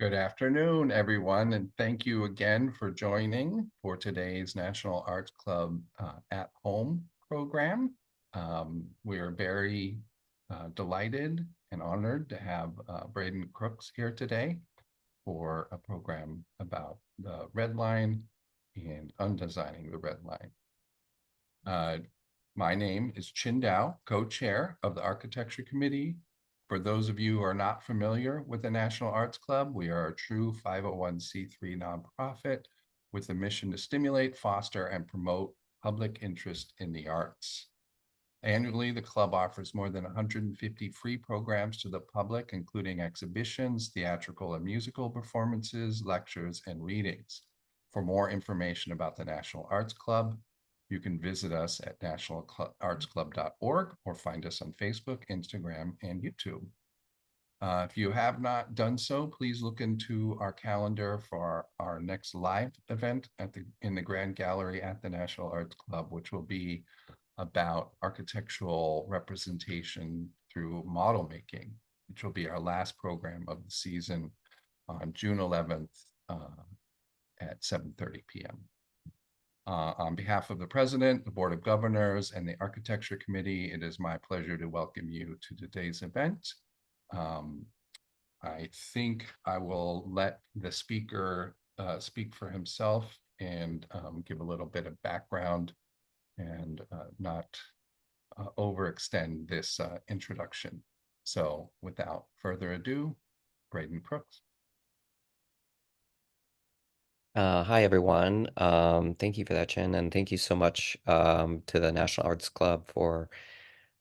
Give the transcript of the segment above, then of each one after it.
Good afternoon, everyone, and thank you again for joining for today's National Arts Club at Home program. We are very delighted and honored to have Braden Crooks here today for a program about the red line and undesigning the red line. My name is Chin Dao, co-chair of the Architecture Committee. For those of you who are not familiar with the National Arts Club, we are a true 501c3 nonprofit with a mission to stimulate, foster, and promote public interest in the arts. Annually, the club offers more than 150 free programs to the public, including exhibitions, theatrical and musical performances, lectures, and readings. For more information about the National Arts Club, you can visit us at nationalartsclub.org or find us on Facebook, Instagram, and YouTube. If you have not done so, please look into our calendar for our next live event in the Grand Gallery at the National Arts Club, which will be about architectural representation through model making, which will be our last program of the season on June 11th at 7:30 p.m. On behalf of the President, the Board of Governors, and the Architecture Committee, it is my pleasure to welcome you to today's event. I think I will let the speaker speak for himself and give a little bit of background and not overextend this introduction. So without further ado, Braden Crooks. Hi, everyone. Thank you for that, Chen, and thank you so much to the National Arts Club for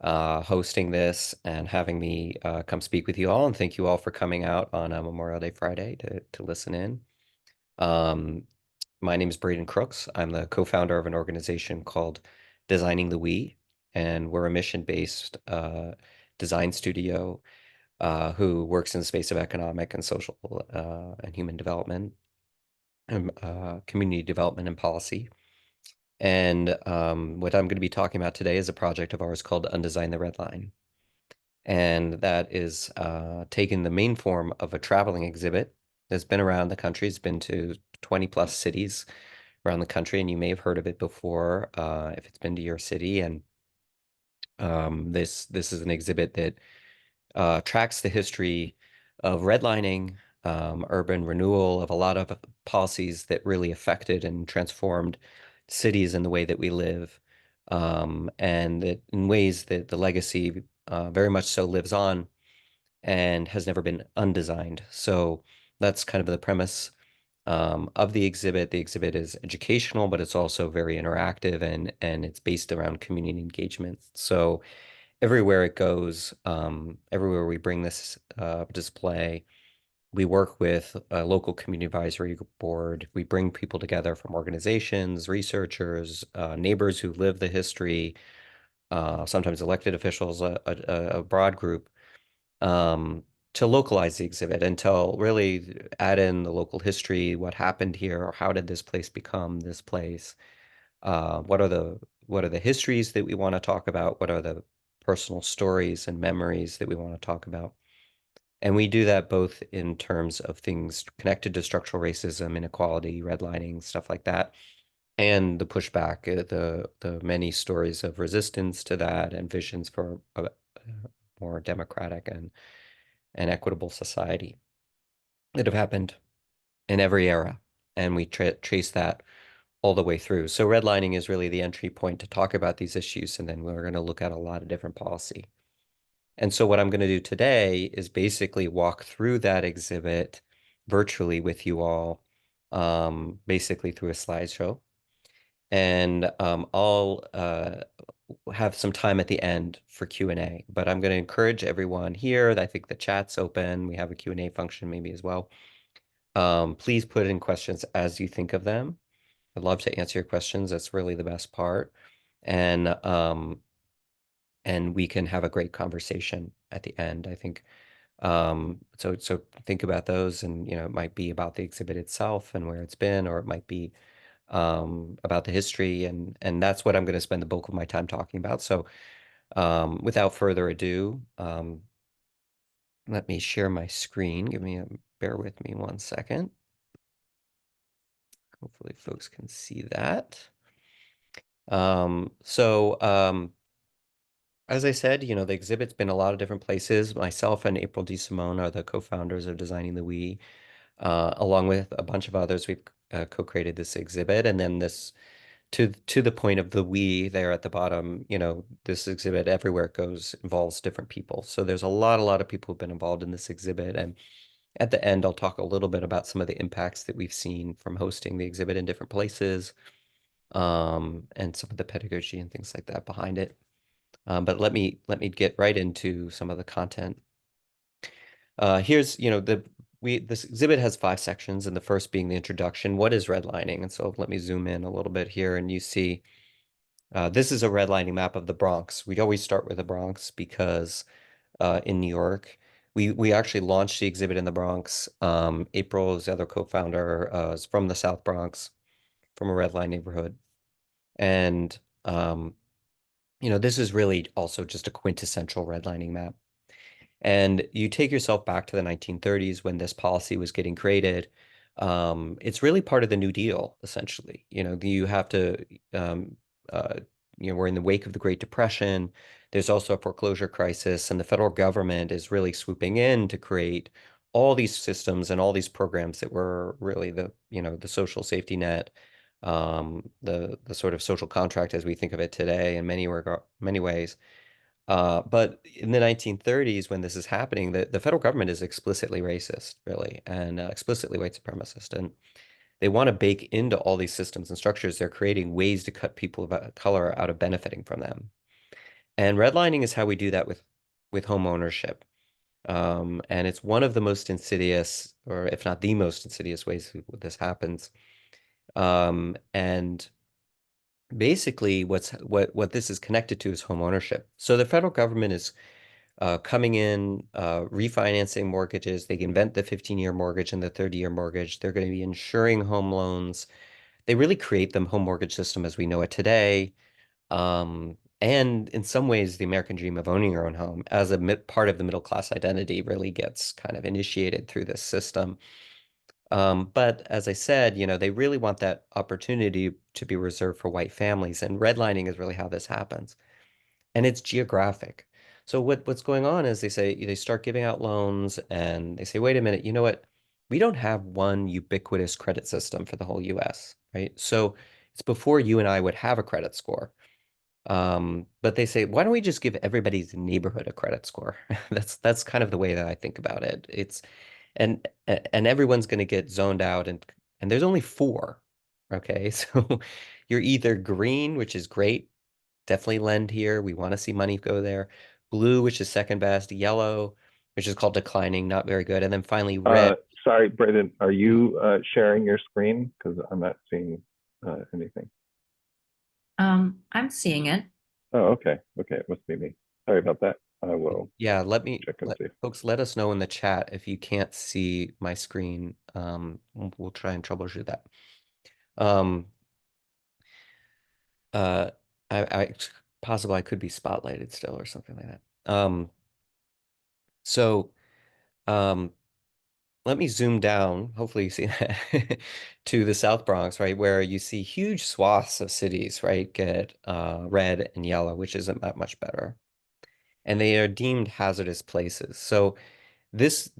hosting this and having me come speak with you all. And thank you all for coming out on Memorial Day Friday to listen in. My name is Braden Crooks. I'm the co-founder of an organization called Designing the We, and we're a mission-based design studio who works in the space of economic and social and human development. Community development and policy. And what I'm going to be talking about today is a project of ours called Undesign The Redline. And that is taken the main form of a traveling exhibit that's been around the country. It's been to 20 plus cities around the country, and you may have heard of it before if it's been to your city. And this is an exhibit that tracks the history of redlining, urban renewal, of a lot of policies that really affected and transformed cities and the way that we live, and that in ways that the legacy very much so lives on and has never been undesigned. So that's kind of the premise of the exhibit. The exhibit is educational, but it's also very interactive, and it's based around community engagement. So everywhere it goes, everywhere we bring this display, we work with a local community advisory board. We bring people together from organizations, researchers, neighbors who live the history, sometimes elected officials, a broad group, to localize the exhibit and to really add in the local history, what happened here, or how did this place become this place? What are the histories that we want to talk about? What are the personal stories and memories that we want to talk about? And we do that both in terms of things connected to structural racism, inequality, redlining, stuff like that, and the pushback, the many stories of resistance to that and visions for a more democratic and equitable society that have happened in every era. And we trace that all the way through. So redlining is really the entry point to talk about these issues, and then we're going to look at a lot of different policy. And so what I'm going to do today is basically walk through that exhibit virtually with you all, basically through a slideshow. And I'll have some time at the end for Q&A, but I'm going to encourage everyone here. I think the chat's open. We have a Q&A function maybe as well. Please put in questions as you think of them. I'd love to answer your questions. That's really the best part. And we can have a great conversation at the end, I think. So think about those, and it might be about the exhibit itself and where it's been, or it might be about the history, and that's what I'm going to spend the bulk of my time talking about. So without further ado, let me share my screen. Bear with me 1 second. Hopefully folks can see that. As I said, the exhibit's been a lot of different places. Myself and April DeSimone are the co-founders of Designing the We. Along with a bunch of others, we've co-created this exhibit. And then this, to the point of the we there at the bottom, this exhibit everywhere it goes involves different people. So there's a lot of people who've been involved in this exhibit. And at the end, I'll talk a little bit about some of the impacts that we've seen from hosting the exhibit in different places, and some of the pedagogy and things like that behind it. But let me get right into some of the content. Here's, this exhibit has 5 sections, and the first being the introduction. What is redlining? And so let me zoom in a little bit here, and you see this is a redlining map of the Bronx. We always start with the Bronx because in New York, we actually launched the exhibit in the Bronx. April is the other co-founder, is from the South Bronx, from a red line neighborhood. And this is really also just a quintessential redlining map. And you take yourself back to the 1930s when this policy was getting created. It's really part of the New Deal, essentially. You have to, uh, we're in the wake of the Great Depression. There's also a foreclosure crisis, and the federal government is really swooping in to create all these systems and all these programs that were really the social safety net, the sort of social contract as we think of it today in many ways. But in the 1930s, when this is happening, the federal government is explicitly racist, really, and explicitly white supremacist. And they want to bake into all these systems and structures. They're creating ways to cut people of color out of benefiting from them. And redlining is how we do that with home ownership. And it's one of the most insidious, or if not the most insidious ways this happens. And basically, what this is connected to is home ownership. So the federal government is coming in, refinancing mortgages. They invent the 15-year mortgage and the 30-year mortgage. They're going to be insuring home loans. They really create the home mortgage system as we know it today. And in some ways, the American dream of owning your own home as a part of the middle class identity really gets kind of initiated through this system. But as I said, they really want that opportunity to be reserved for white families, and redlining is really how this happens. And it's geographic. So what's going on is they start giving out loans, and they say, wait a minute, you know what? We don't have one ubiquitous credit system for the whole US, right? So it's before you and I would have a credit score. But they say, why don't we just give everybody's neighborhood a credit score? That's kind of the way that I think about it. And everyone's going to get zoned out, and there's only four. Okay, so you're either green, which is great, definitely lend here. We want to see money go there. Blue, which is second best. Yellow, which is called declining, not very good. And then finally red. Sorry, Braden, are you sharing your screen? Because I'm not seeing anything. I'm seeing it. Oh, okay. Okay, it must be me. Sorry about that. I will Yeah, check and see. folks, let us know in the chat if you can't see my screen. We'll try and troubleshoot that. Um, uh, I possible I could be spotlighted still or something like that. So, um, let me zoom down. Hopefully you see that to the South Bronx, right, where you see huge swaths of cities, right, get red and yellow, which isn't that much better, and they are deemed hazardous places. So this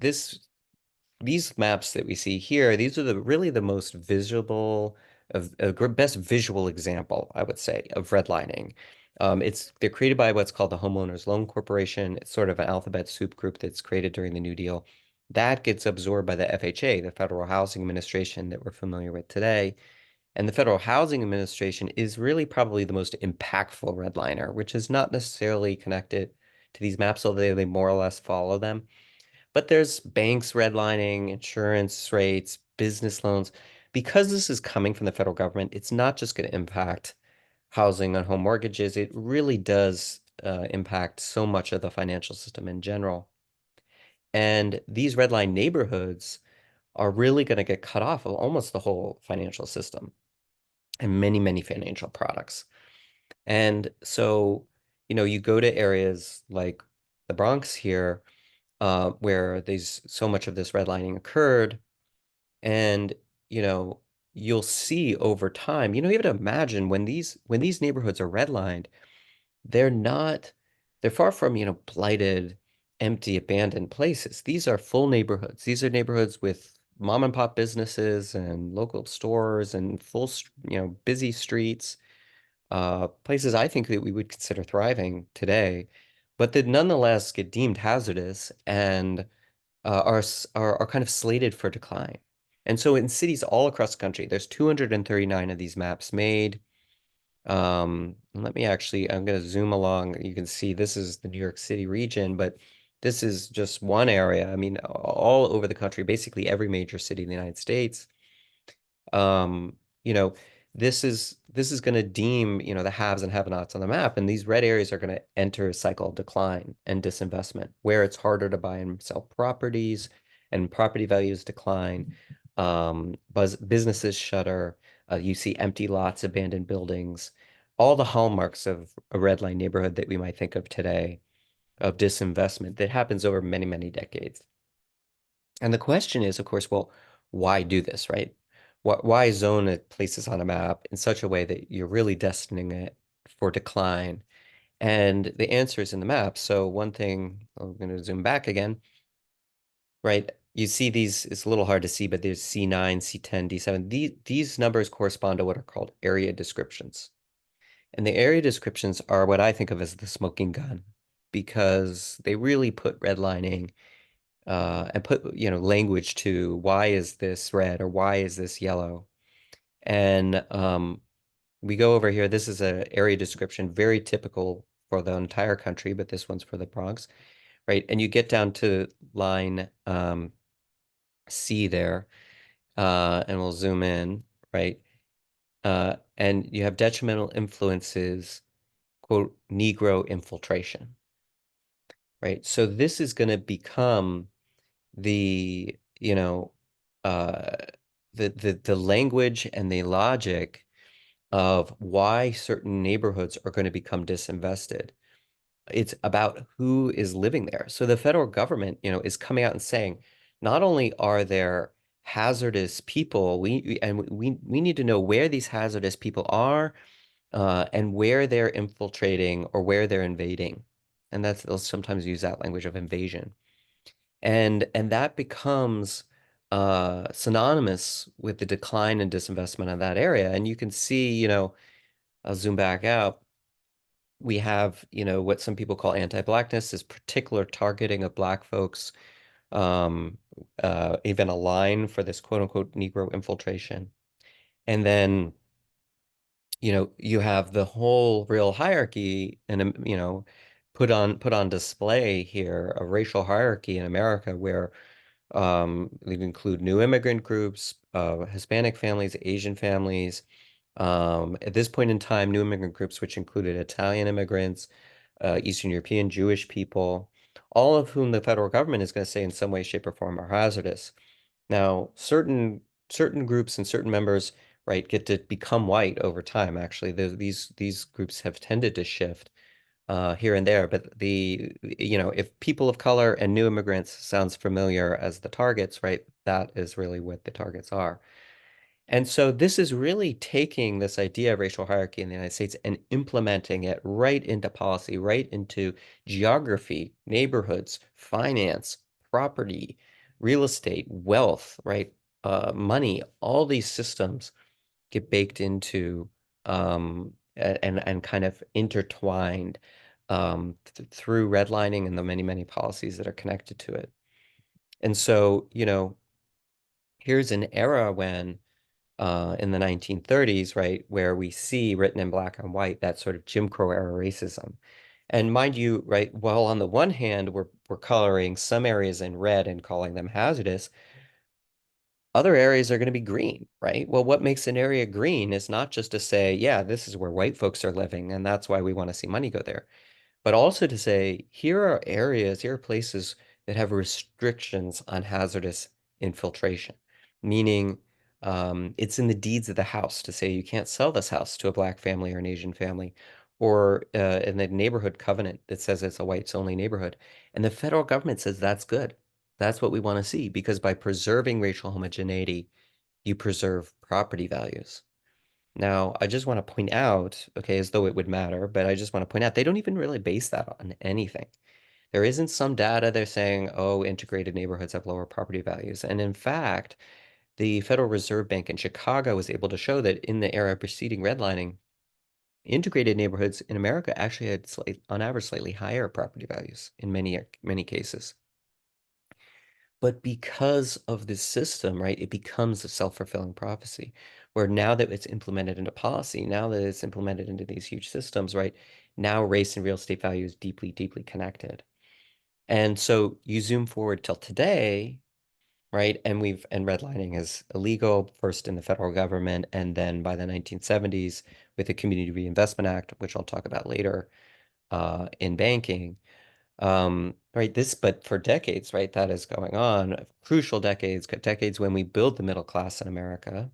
these maps that we see here, these are really the most visible of best visual example, I would say, of redlining. They're created by what's called the Homeowners Loan Corporation. It's sort of an alphabet soup group that's created during the New Deal. That gets absorbed by the FHA, the Federal Housing Administration that we're familiar with today. And the Federal Housing Administration is really probably the most impactful redliner, which is not necessarily connected to these maps, although they more or less follow them. But there's banks redlining, insurance rates, business loans. Because this is coming from the federal government, it's not just going to impact housing and home mortgages. It really does impact so much of the financial system in general. And these redline neighborhoods are really going to get cut off of almost the whole financial system and many financial products. And so, you go to areas like the Bronx here, where these so much of this redlining occurred. And, you know, you'll see over time, you have to imagine when these neighborhoods are redlined, they're not, they're far from, blighted, empty, abandoned places. These are full neighborhoods. These are neighborhoods with mom and pop businesses and local stores and full, busy streets, places I think that we would consider thriving today, but that nonetheless get deemed hazardous and are kind of slated for decline. And so in cities all across the country, there's 239 of these maps made. Let me actually, I'm going to zoom along. You can see this is the New York City region, but this is just one area. I mean, all over the country, basically every major city in the United States. Um, you know, this is going to deem, the haves and have-nots on the map, and these red areas are going to enter a cycle of decline and disinvestment, where it's harder to buy and sell properties, and property values decline. Businesses shutter. You see empty lots, abandoned buildings, all the hallmarks of a red line neighborhood that we might think of today, of disinvestment that happens over many, many decades. And the question is, of course, well, why do this, right? Why zone places on a map in such a way that you're really destining it for decline? And the answer is in the map. So one thing, I'm going to zoom back again, right? You see these, it's a little hard to see, but there's C9, C10, D7. These numbers correspond to what are called area descriptions. And the area descriptions are what I think of as the smoking gun, because they really put redlining and put, language to why is this red or why is this yellow. And we go over here. This is an area description, very typical for the entire country, but this one's for the Bronx, right? And you get down to line C there, and we'll zoom in, right? And you have detrimental influences, quote, Negro infiltration, right? So this is going to become the, uh, the language and the logic of why certain neighborhoods are going to become disinvested. It's about who is living there. So the federal government, is coming out and saying, not only are there hazardous people, we need to know where these hazardous people are, and where they're infiltrating or where they're invading. And they'll sometimes use that language of invasion. And that becomes synonymous with the decline and disinvestment of that area. And you can see, I'll zoom back out. We have, what some people call anti-blackness, this particular targeting of Black folks, even a line for this quote unquote Negro infiltration. And then, you have the whole real hierarchy and, put on display here, a racial hierarchy in America where they include new immigrant groups, Hispanic families, Asian families. At this point in time, new immigrant groups, which included Italian immigrants, Eastern European, Jewish people, all of whom the federal government is going to say in some way, shape, or form are hazardous. Now, certain groups and certain members, right, get to become white over time. Actually, these groups have tended to shift here and there, but if people of color and new immigrants sounds familiar as the targets, right, that is really what the targets are. And so this is really taking this idea of racial hierarchy in the United States and implementing it right into policy, right into geography, neighborhoods, finance, property, real estate, wealth, right? Money, all these systems get baked into and kind of intertwined through redlining and the many, many policies that are connected to it. And so, here's an era when in the 1930s, right, where we see written in black and white that sort of Jim Crow era racism. And mind you, right, while on the one hand, we're coloring some areas in red and calling them hazardous, other areas are going to be green, right? Well, what makes an area green is not just to say, yeah, this is where white folks are living, and that's why we want to see money go there, but also to say, here are areas, here are places that have restrictions on hazardous infiltration, meaning it's in the deeds of the house to say you can't sell this house to a Black family or an Asian family, or in the neighborhood covenant that says it's a whites only neighborhood. And the federal government says that's good. That's what we want to see, because by preserving racial homogeneity, you preserve property values. Now, I just want to point out, okay, as though it would matter, but I just want to point out they don't even really base that on anything. There isn't some data they're saying, oh, integrated neighborhoods have lower property values. And in fact, the Federal Reserve Bank in Chicago was able to show that in the era preceding redlining, integrated neighborhoods in America actually had on average slightly higher property values in many cases. But because of this system, right, it becomes a self-fulfilling prophecy, where now that it's implemented into policy, now that it's implemented into these huge systems, right, now race and real estate value is deeply, deeply connected. And so you zoom forward till today, right, and redlining is illegal first in the federal government, and then by the 1970s with the Community Reinvestment Act, which I'll talk about later, in banking. Right, but for decades, right, that is going on, crucial decades when we build the middle class in America.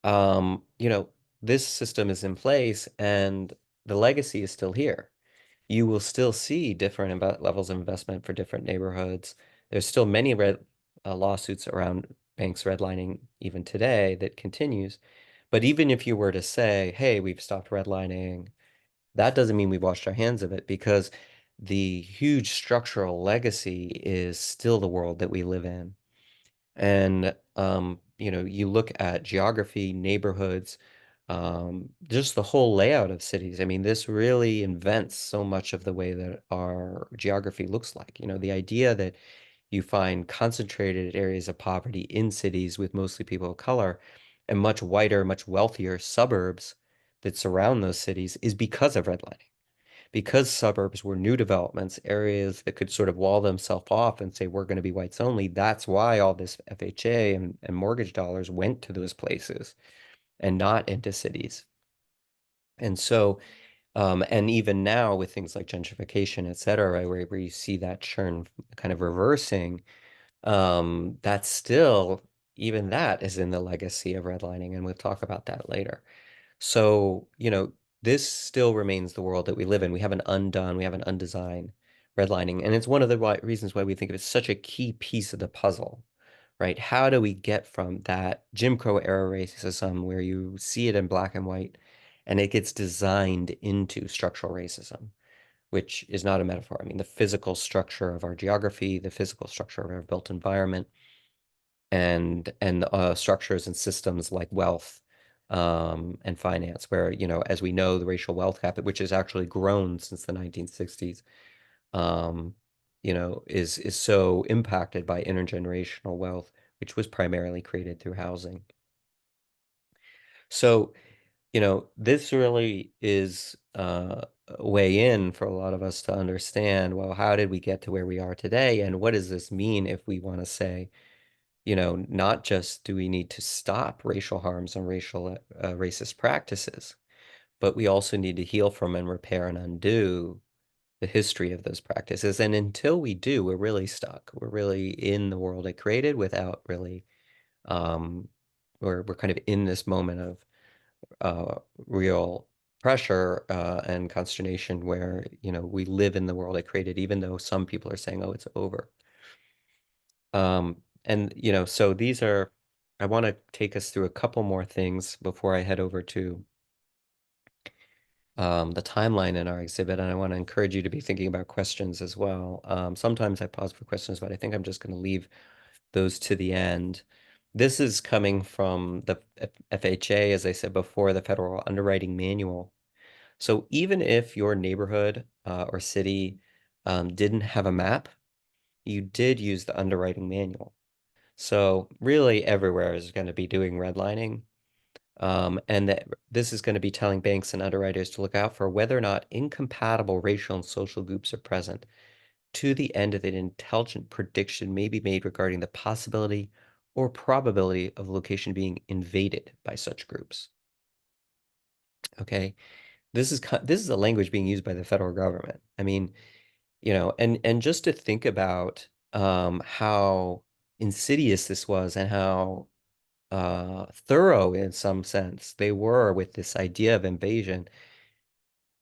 You know, this system is in place and the legacy is still here. You will still see different levels of investment for different neighborhoods. There's still many lawsuits around banks redlining even today that continues. But even if you were to say, hey, we've stopped redlining, that doesn't mean we've washed our hands of it, because the huge structural legacy is still the world that we live in. And you know, you look at geography, neighborhoods, just the whole layout of cities. I mean, this really invents so much of the way that our geography looks like. You know, the idea that you find concentrated areas of poverty in cities with mostly people of color and much whiter, much wealthier suburbs that surround those cities is because of redlining. Because suburbs were new developments, areas that could sort of wall themselves off and say, we're going to be whites only. That's why all this FHA and mortgage dollars went to those places and not into cities. And so, and even now with things like gentrification, et cetera, where you see that churn kind of reversing, that's still, even that is in the legacy of redlining, and we'll talk about that later. So, you know, this still remains the world that we live in. We haven't undone, we haven't undesigned redlining. And it's one of the reasons why we think of it as such a key piece of the puzzle, right? How do we get from that Jim Crow era racism where you see it in black and white and it gets designed into structural racism, which is not a metaphor. I mean, the physical structure of our geography, the physical structure of our built environment, and structures and systems like wealth and finance, where, you know, as we know, the racial wealth gap, which has actually grown since the 1960s, you know, is so impacted by intergenerational wealth, which was primarily created through housing. So, you know, this really is a way in for a lot of us to understand, well, how did we get to where we are today? And what does this mean if we want to say, you know, not just do we need to stop racial harms and racist practices, but we also need to heal from and repair and undo the history of those practices. And until we do, we're really stuck. We're really in the world it created without really, um, we're kind of in this moment of real pressure and consternation where, you know, we live in the world it created, even though some people are saying, oh, it's over. And, you know, so these are, I want to take us through a couple more things before I head over to the timeline in our exhibit. And I want to encourage you to be thinking about questions as well. Sometimes I pause for questions, but I think I'm just going to leave those to the end. This is coming from the FHA, as I said before, the Federal Underwriting Manual. So even if your neighborhood or city didn't have a map, you did use the underwriting manual. So really everywhere is going to be doing redlining. And that this is going to be telling banks and underwriters to look out for whether or not incompatible racial and social groups are present, to the end that an intelligent prediction may be made regarding the possibility or probability of location being invaded by such groups. Okay, this is a language being used by the federal government. I mean, you know, and just to think about how insidious this was and how thorough in some sense they were with this idea of invasion.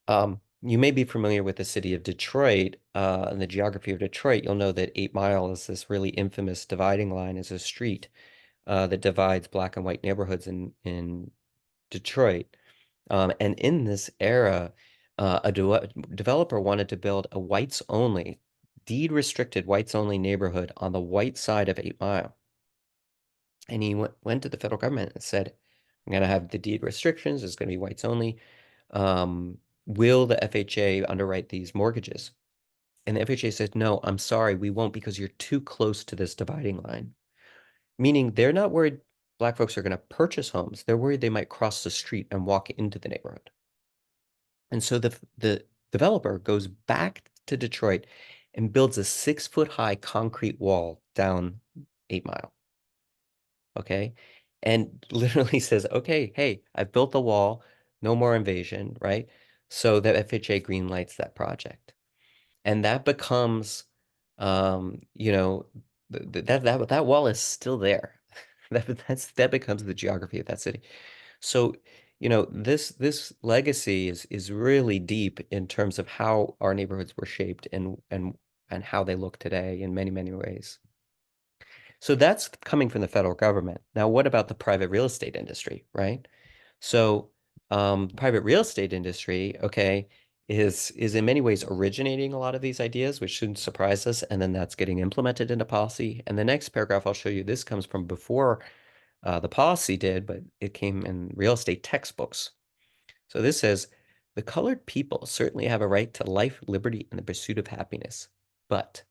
You may be familiar with the city of Detroit, and the geography of Detroit. You'll know that 8 Mile is this really infamous dividing line, is a street that divides black and white neighborhoods in Detroit. And in this era, a developer wanted to build a whites only, deed restricted whites only neighborhood on the white side of 8 Mile. And he went to the federal government and said, I'm going to have the deed restrictions. It's going to be whites only. Will the FHA underwrite these mortgages? And the FHA said, no, I'm sorry, we won't because you're too close to this dividing line. Meaning they're not worried Black folks are going to purchase homes. They're worried they might cross the street and walk into the neighborhood. And so the developer goes back to Detroit and builds a 6-foot high concrete wall down 8 Mile. Okay. And literally says, okay, hey, I've built the wall, no more invasion, right? So the FHA green lights that project. And that becomes, you know, that wall is still there. That becomes the geography of that city. So, you know, this legacy is really deep in terms of how our neighborhoods were shaped and how they look today in many, many ways. So that's coming from the federal government. Now, what about the private real estate industry, right? So, private real estate industry, okay, is in many ways originating a lot of these ideas, which shouldn't surprise us, and then that's getting implemented into policy. And the next paragraph I'll show you, this comes from before the policy did, but it came in real estate textbooks. So this says, the colored people certainly have a right to life, liberty, and the pursuit of happiness, but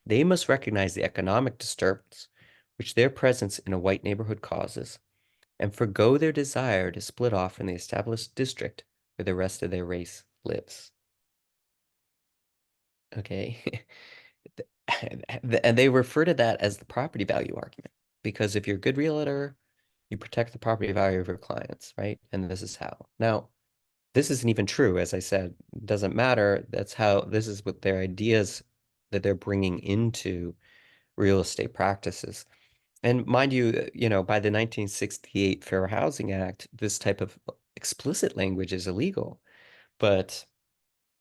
they must recognize the economic disturbance which their presence in a white neighborhood causes, and forgo their desire to split off from the established district where the rest of their race lives. Okay. And they refer to that as the property value argument, because if you're a good realtor, you protect the property value of your clients, right? And this is how. Now, this isn't even true, as I said, it doesn't matter. That's how, this is what their ideas that they're bringing into real estate practices. And mind you, you know, by the 1968 Fair Housing Act, this type of explicit language is illegal. But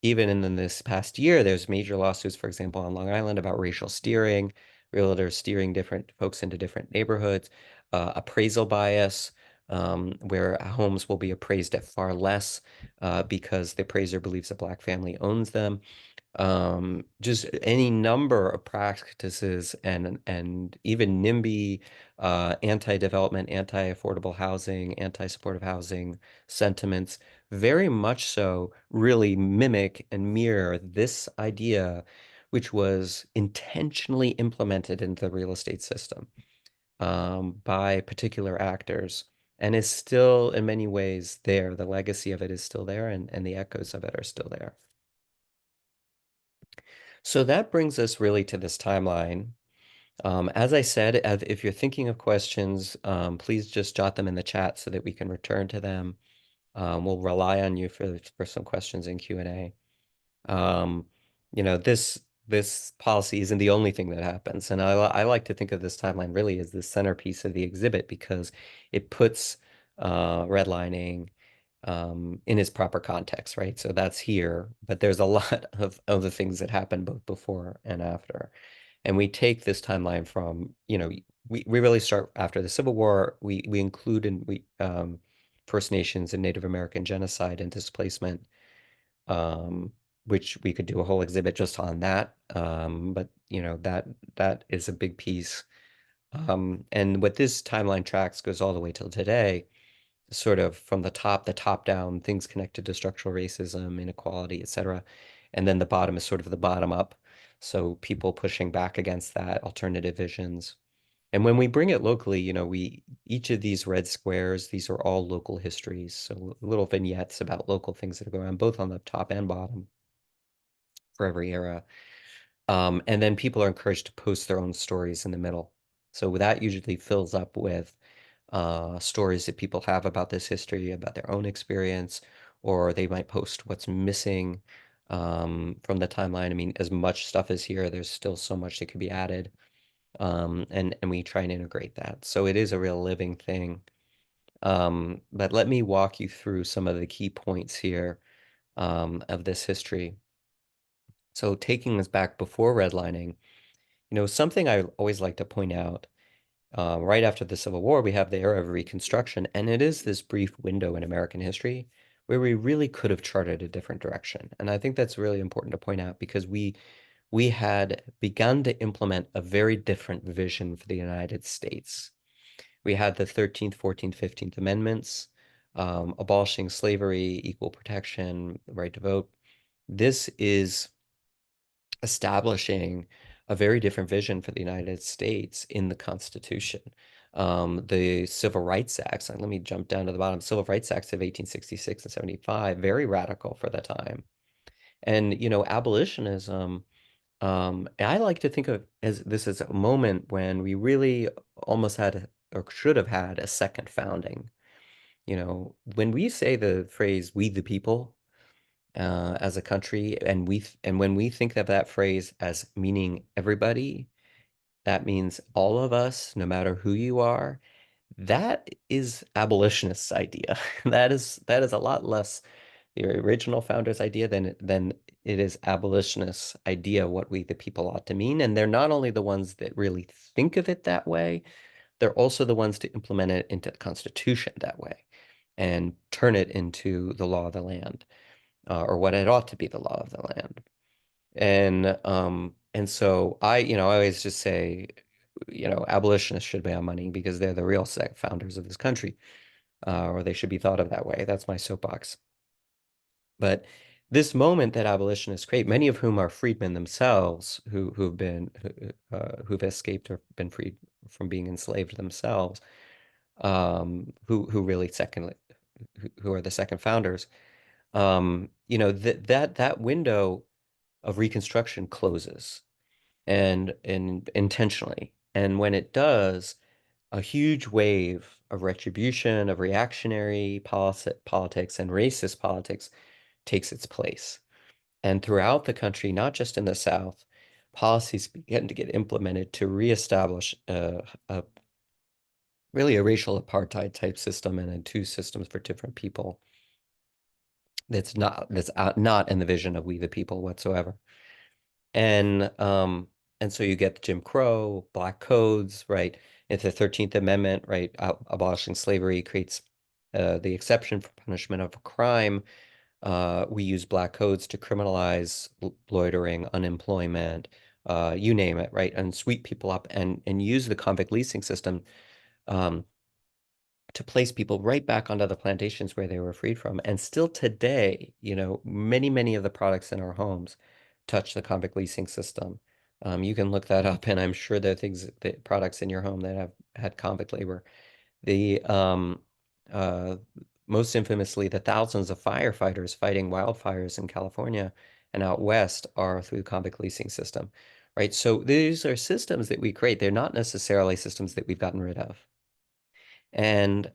even in this past year, there's major lawsuits, for example, on Long Island about racial steering, realtors steering different folks into different neighborhoods, appraisal bias, where homes will be appraised at far less because the appraiser believes a Black family owns them. Just any number of practices and even NIMBY, anti-development, anti-affordable housing, anti-supportive housing sentiments, very much so really mimic and mirror this idea, which was intentionally implemented into the real estate system by particular actors and is still in many ways there. The legacy of it is still there, and the echoes of it are still there. So that brings us really to this timeline. As I said, if you're thinking of questions, please just jot them in the chat so that we can return to them. We'll rely on you for some questions in Q&A. You know, this policy isn't the only thing that happens, and I like to think of this timeline really as the centerpiece of the exhibit because it puts redlining in its proper context, right? So that's here, but there's a lot of other things that happen both before and after. And we take this timeline from, you know, we really start after the Civil War. We include First Nations and Native American genocide and displacement, which we could do a whole exhibit just on that. But you know, that is a big piece. And what this timeline tracks goes all the way till today, sort of from the top down, things connected to structural racism, inequality, etc. And then the bottom is sort of the bottom up. So people pushing back against that, alternative visions. And when we bring it locally, you know, each of these red squares, these are all local histories. So little vignettes about local things that are going on, both on the top and bottom for every era. And then people are encouraged to post their own stories in the middle. So that usually fills up with stories that people have about this history, about their own experience, or they might post what's missing from the timeline. I mean, as much stuff is here, there's still so much that could be added. And we try and integrate that. So it is a real living thing. But let me walk you through some of the key points here of this history. So taking us back before redlining, something I always like to point out, right after the Civil War, we have the era of Reconstruction, and it is this brief window in American history where we really could have charted a different direction. And I think that's really important to point out because we had begun to implement a very different vision for the United States. We had the 13th, 14th, 15th Amendments, abolishing slavery, equal protection, the right to vote. This is establishing a very different vision for the United States in the Constitution. The Civil Rights Acts, let me jump down to the bottom, Civil Rights Acts of 1866 and 75, very radical for the time. And, abolitionism, I like to think of as this as a moment when we really almost had or should have had a second founding. When we say the phrase "we the people," as a country, and when we think of that phrase as meaning everybody, that means all of us, no matter who you are. That is abolitionists' idea. That is a lot less the original founders' idea than it is abolitionists' idea what we the people ought to mean. And they're not only the ones that really think of it that way, they're also the ones to implement it into the Constitution that way and turn it into the law of the land, or what it ought to be the law of the land. And so I always just say, abolitionists should pay money because they're the real founders of this country, or they should be thought of that way. That's my soapbox. But this moment that abolitionists create, many of whom are freedmen themselves, who've escaped or been freed from being enslaved themselves, who really who are the second founders, that window of Reconstruction closes, and intentionally. And when it does, a huge wave of retribution, of reactionary politics and racist politics takes its place. And throughout the country, not just in the South, policies begin to get implemented to reestablish really a racial apartheid type system and then two systems for different people. That's not in the vision of we the people whatsoever. And so you get Jim Crow, black codes, right? It's the 13th Amendment, right? Abolishing slavery creates the exception for punishment of a crime. We use black codes to criminalize loitering, unemployment, you name it, right? And sweep people up and use the convict leasing system to place people right back onto the plantations where they were freed from. And still today, many, many of the products in our homes touch the convict leasing system. You can look that up, and I'm sure there are products in your home that have had convict labor. The uh, Most infamously, the thousands of firefighters fighting wildfires in California and out west are through the convict leasing system, right? So these are systems that we create. They're not necessarily systems that we've gotten rid of. And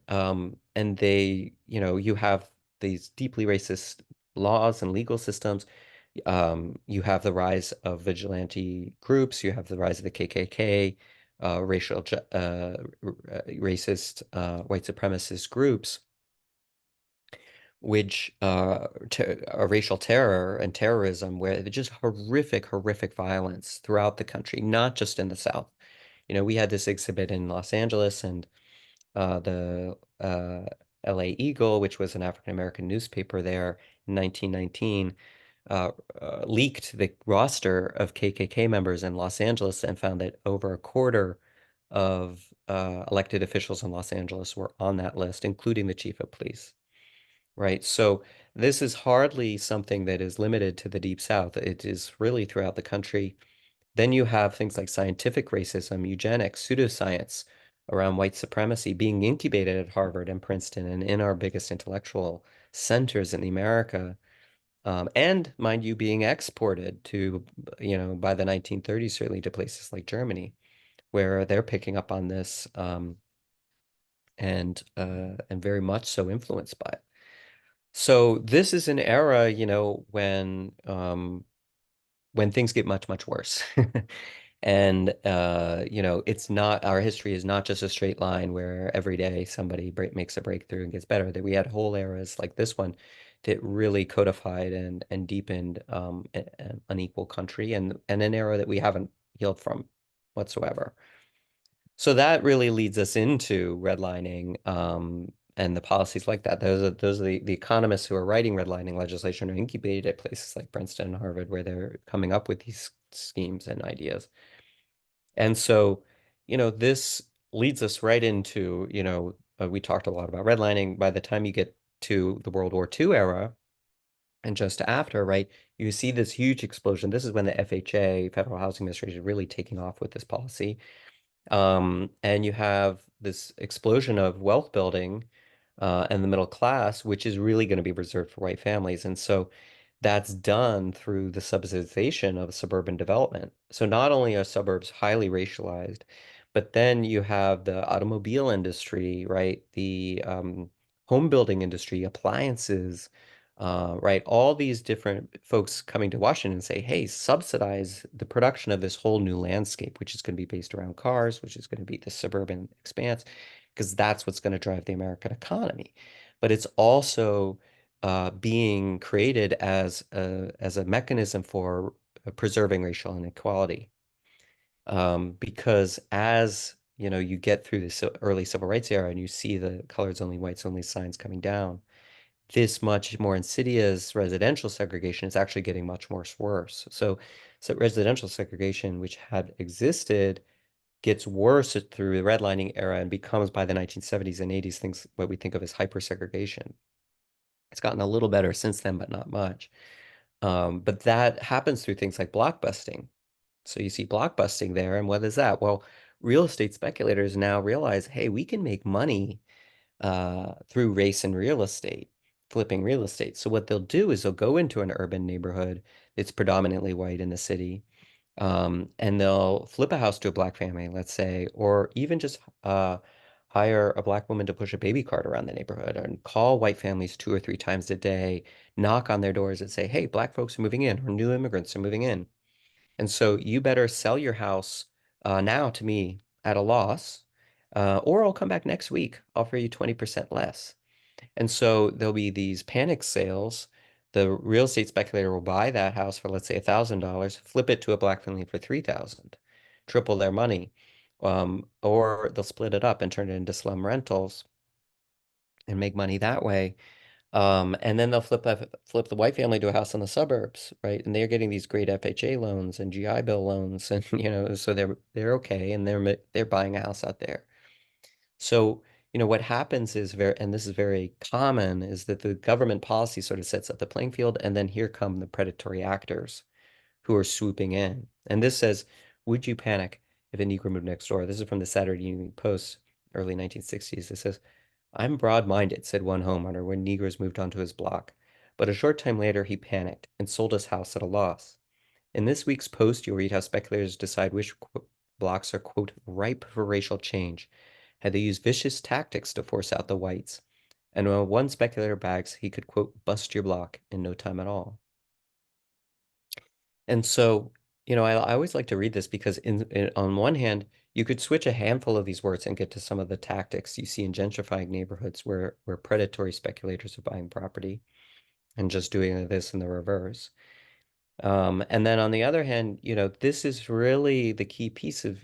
they, you have these deeply racist laws and legal systems. You have the rise of vigilante groups. You have the rise of the KKK, racist, white supremacist groups, which are racial terror and terrorism, where it's just horrific, horrific violence throughout the country, not just in the South. We had this exhibit in Los Angeles, and the LA Eagle, which was an African American newspaper there in 1919, leaked the roster of KKK members in Los Angeles and found that over a quarter of elected officials in Los Angeles were on that list, including the chief of police. Right. So this is hardly something that is limited to the Deep South. It is really throughout the country. Then you have things like scientific racism, eugenics, pseudoscience around white supremacy being incubated at Harvard and Princeton and in our biggest intellectual centers in America. And mind you, being exported to, by the 1930s, certainly to places like Germany, where they're picking up on this, and very much so influenced by it. So this is an era, when things get much, much worse. And it's not, our history is not just a straight line where every day somebody makes a breakthrough and gets better. That we had whole eras like this one that really codified and deepened an unequal country and an era that we haven't healed from whatsoever. So that really leads us into redlining and the policies like that. Those are the economists who are writing redlining legislation are incubated at places like Princeton and Harvard, where they're coming up with these schemes and ideas. And so, this leads us right into, we talked a lot about redlining. By the time you get to the World War II era and just after, right, you see this huge explosion. This is when the FHA, Federal Housing Administration, is really taking off with this policy. And you have this explosion of wealth building and the middle class, which is really going to be reserved for white families. And so that's done through the subsidization of suburban development. So not only are suburbs highly racialized, but then you have the automobile industry, right? The home building industry, appliances, right? All these different folks coming to Washington and say, hey, subsidize the production of this whole new landscape, which is going to be based around cars, which is going to be the suburban expanse, because that's what's going to drive the American economy. But it's also being created as a mechanism for preserving racial inequality. Because as you get through this early civil rights era and you see the colors only, whites only signs coming down, this much more insidious residential segregation is actually getting much more worse. So residential segregation, which had existed, gets worse through the redlining era and becomes by the 1970s and 80s things what we think of as hyper-segregation. It's gotten a little better since then, but not much. But that happens through things like blockbusting. So you see blockbusting there, and what is that? Well, real estate speculators now realize, hey, we can make money through race and real estate, flipping real estate. So what they'll do is they'll go into an urban neighborhood that's predominantly white in the city, and they'll flip a house to a black family, let's say, or even just hire a black woman to push a baby cart around the neighborhood and call white families 2 or 3 times a day, knock on their doors and say, hey, black folks are moving in or new immigrants are moving in. And so you better sell your house now to me at a loss, or I'll come back next week, offer you 20% less. And so there'll be these panic sales. The real estate speculator will buy that house for, let's say, $1,000, flip it to a black family for 3,000, triple their money. Or they'll split it up and turn it into slum rentals and make money that way. And then they'll flip the white family to a house in the suburbs, right? And they're getting these great FHA loans and GI Bill loans, and so they're okay, and they're buying a house out there. So, what happens is and this is very common, is that the government policy sort of sets up the playing field, and then here come the predatory actors who are swooping in. And this says, would you panic if a Negro moved next door? This is from the Saturday Evening Post, early 1960s. It says, I'm broad-minded, said one homeowner when Negroes moved onto his block. But a short time later, he panicked and sold his house at a loss. In this week's Post, you'll read how speculators decide which blocks are, quote, ripe for racial change, how they use vicious tactics to force out the whites. And when one speculator bags, he could, quote, bust your block in no time at all. And so, I always like to read this because on one hand, you could switch a handful of these words and get to some of the tactics you see in gentrifying neighborhoods where predatory speculators are buying property and just doing this in the reverse. And then on the other hand, this is really the key piece of,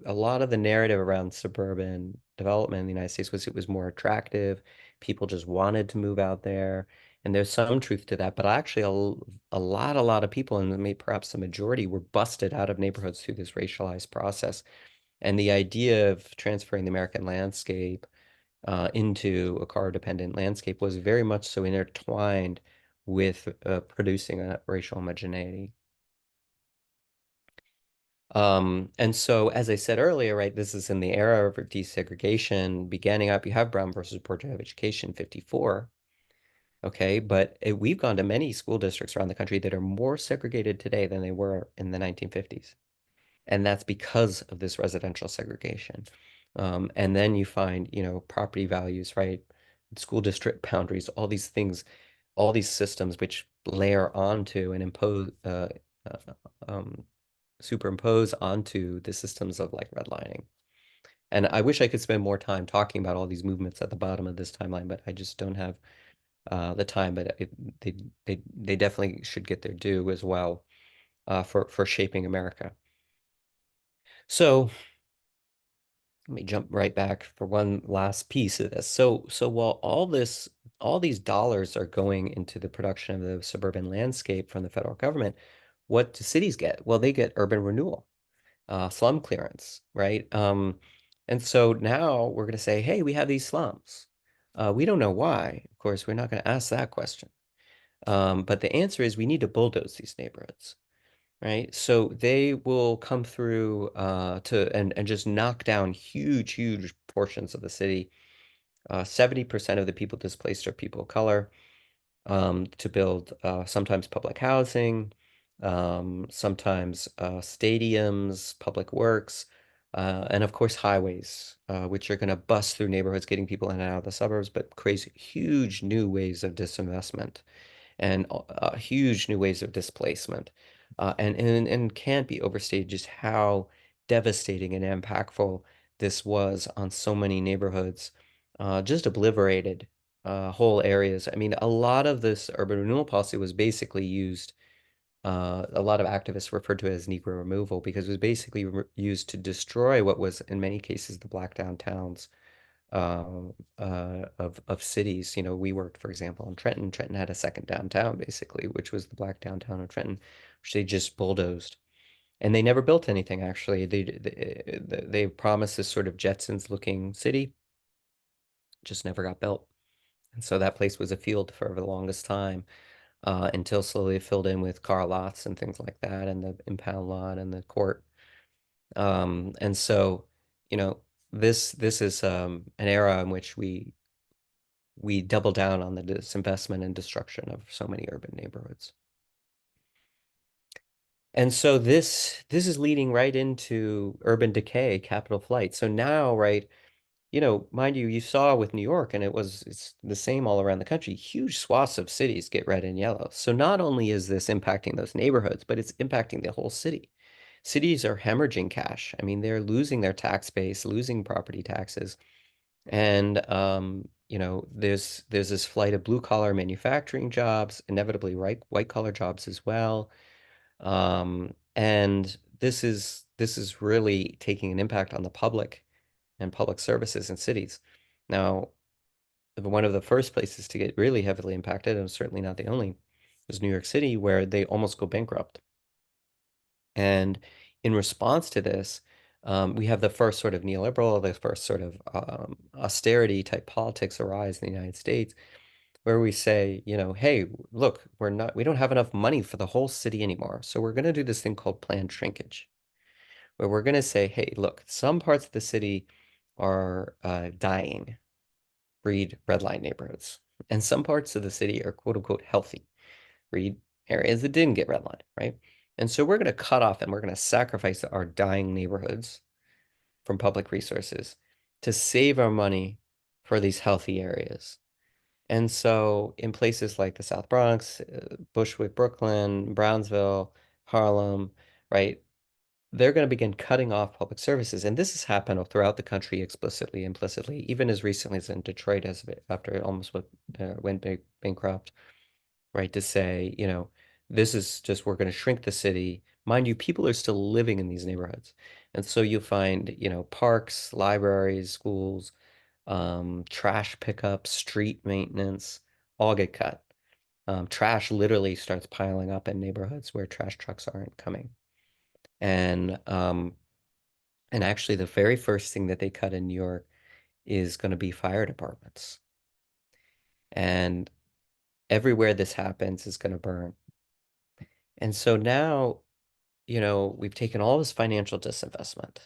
a lot of the narrative around suburban development in the United States was it was more attractive. People just wanted to move out there. And there's some truth to that, but actually a lot of people, and maybe perhaps the majority, were busted out of neighborhoods through this racialized process. And the idea of transferring the American landscape into a car-dependent landscape was very much so intertwined with producing a racial homogeneity. And so, as I said earlier, right, this is in the era of desegregation beginning up. You have Brown versus Board of Education, 54. Okay, but we've gone to many school districts around the country that are more segregated today than they were in the 1950s. And that's because of this residential segregation. And then you find, property values, right? School district boundaries, all these things, all these systems which layer onto and superimpose onto the systems of like redlining. And I wish I could spend more time talking about all these movements at the bottom of this timeline, but I just don't have the time, but they definitely should get their due as well for shaping America. So let me jump right back for one last piece of this. So while all these dollars are going into the production of the suburban landscape from the federal government, what do cities get? Well, they get urban renewal, slum clearance, right? And so now we're going to say, hey, we have these slums. We don't know why. Of course, we're not going to ask that question. But the answer is we need to bulldoze these neighborhoods, right? So they will come through and just knock down huge portions of the city. 70% of the people displaced are people of color, to build sometimes public housing, sometimes stadiums, public works, and of course highways, which are going to bust through neighborhoods, getting people in and out of the suburbs, but creates huge new waves of disinvestment and huge new ways of displacement. And can't be overstated just how devastating and impactful this was on so many neighborhoods, just obliterated whole areas. I mean, a lot of this urban renewal policy was basically used, a lot of activists referred to it as Negro removal because it was basically used to destroy what was, in many cases, the black downtowns of cities. You know, we worked, for example, in Trenton. Trenton had a second downtown, basically, which was the black downtown of Trenton, which they just bulldozed. And they never built anything, actually. They promised this sort of Jetsons-looking city, just never got built. And so that place was a field for the longest time, until slowly it filled in with car lots and things like that, and the impound lot and the court. And so, you know, this is an era in which we double down on the disinvestment and destruction of so many urban neighborhoods. And so this is leading right into urban decay, capital flight. So now, right, you know, mind you, you saw with New York, and it's the same all around the country, huge swaths of cities get red and yellow. So not only is this impacting those neighborhoods, but it's impacting the whole city. Cities are hemorrhaging cash. I mean, they're losing their tax base, losing property taxes. And you know, there's this flight of blue collar manufacturing jobs, inevitably white collar jobs as well. And this is really taking an impact on the public and public services in cities. Now, one of the first places to get really heavily impacted, and certainly not the only, was New York City, where they almost go bankrupt. And in response to this, we have the first sort of neoliberal, the first sort of austerity type politics arise in the United States, where we say, you know, hey, look, we don't have enough money for the whole city anymore. So we're going to do this thing called planned shrinkage, where we're going to say, hey, look, some parts of the city are dying, read redline neighborhoods, and some parts of the city are quote unquote healthy, read areas that didn't get redlined, right? And so we're going to cut off and we're going to sacrifice our dying neighborhoods from public resources to save our money for these healthy areas. And so in places like the South Bronx, Bushwick, Brooklyn, Brownsville, Harlem, right, they're going to begin cutting off public services. And this has happened throughout the country explicitly, implicitly, even as recently as in Detroit, after it almost went bankrupt, right? To say, you know, this is just, we're going to shrink the city. Mind you, people are still living in these neighborhoods. And so you'll find, you know, parks, libraries, schools, trash pickup, street maintenance, all get cut. Trash literally starts piling up in neighborhoods where trash trucks aren't coming. And actually the very first thing that they cut in New York is going to be fire departments. And everywhere this happens is going to burn. And so now, you know, we've taken all this financial disinvestment.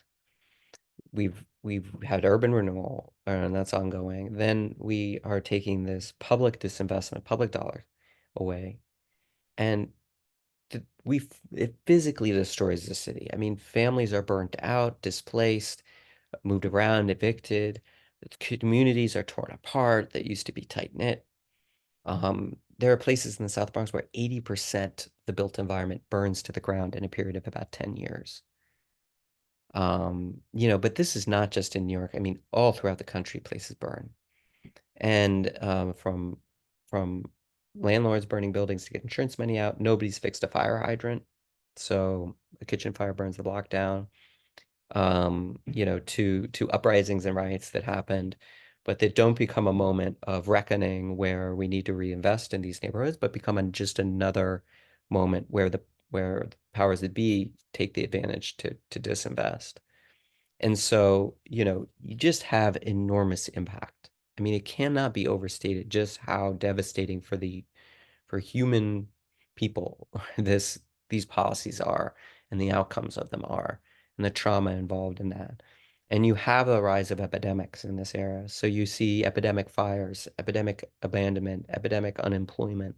We've had urban renewal, and that's ongoing. Then we are taking this public disinvestment, public dollars away, and it physically destroys the city. I mean, families are burnt out, displaced, moved around, evicted. Communities are torn apart that used to be tight-knit. There are places in the South Bronx where 80% the built environment burns to the ground in a period of about 10 years. You know, but this is not just in New York. I mean, all throughout the country, places burn. And from from landlords burning buildings to get insurance money out. Nobody's fixed a fire hydrant, so a kitchen fire burns the block down. To uprisings and riots that happened, but that don't become a moment of reckoning where we need to reinvest in these neighborhoods, but become just another moment where the powers that be take the advantage to disinvest. And so, you just have enormous impact. I mean, it cannot be overstated just how devastating for human people these policies are and the outcomes of them are and the trauma involved in that. And you have a rise of epidemics in this era. So you see epidemic fires, epidemic abandonment, epidemic unemployment.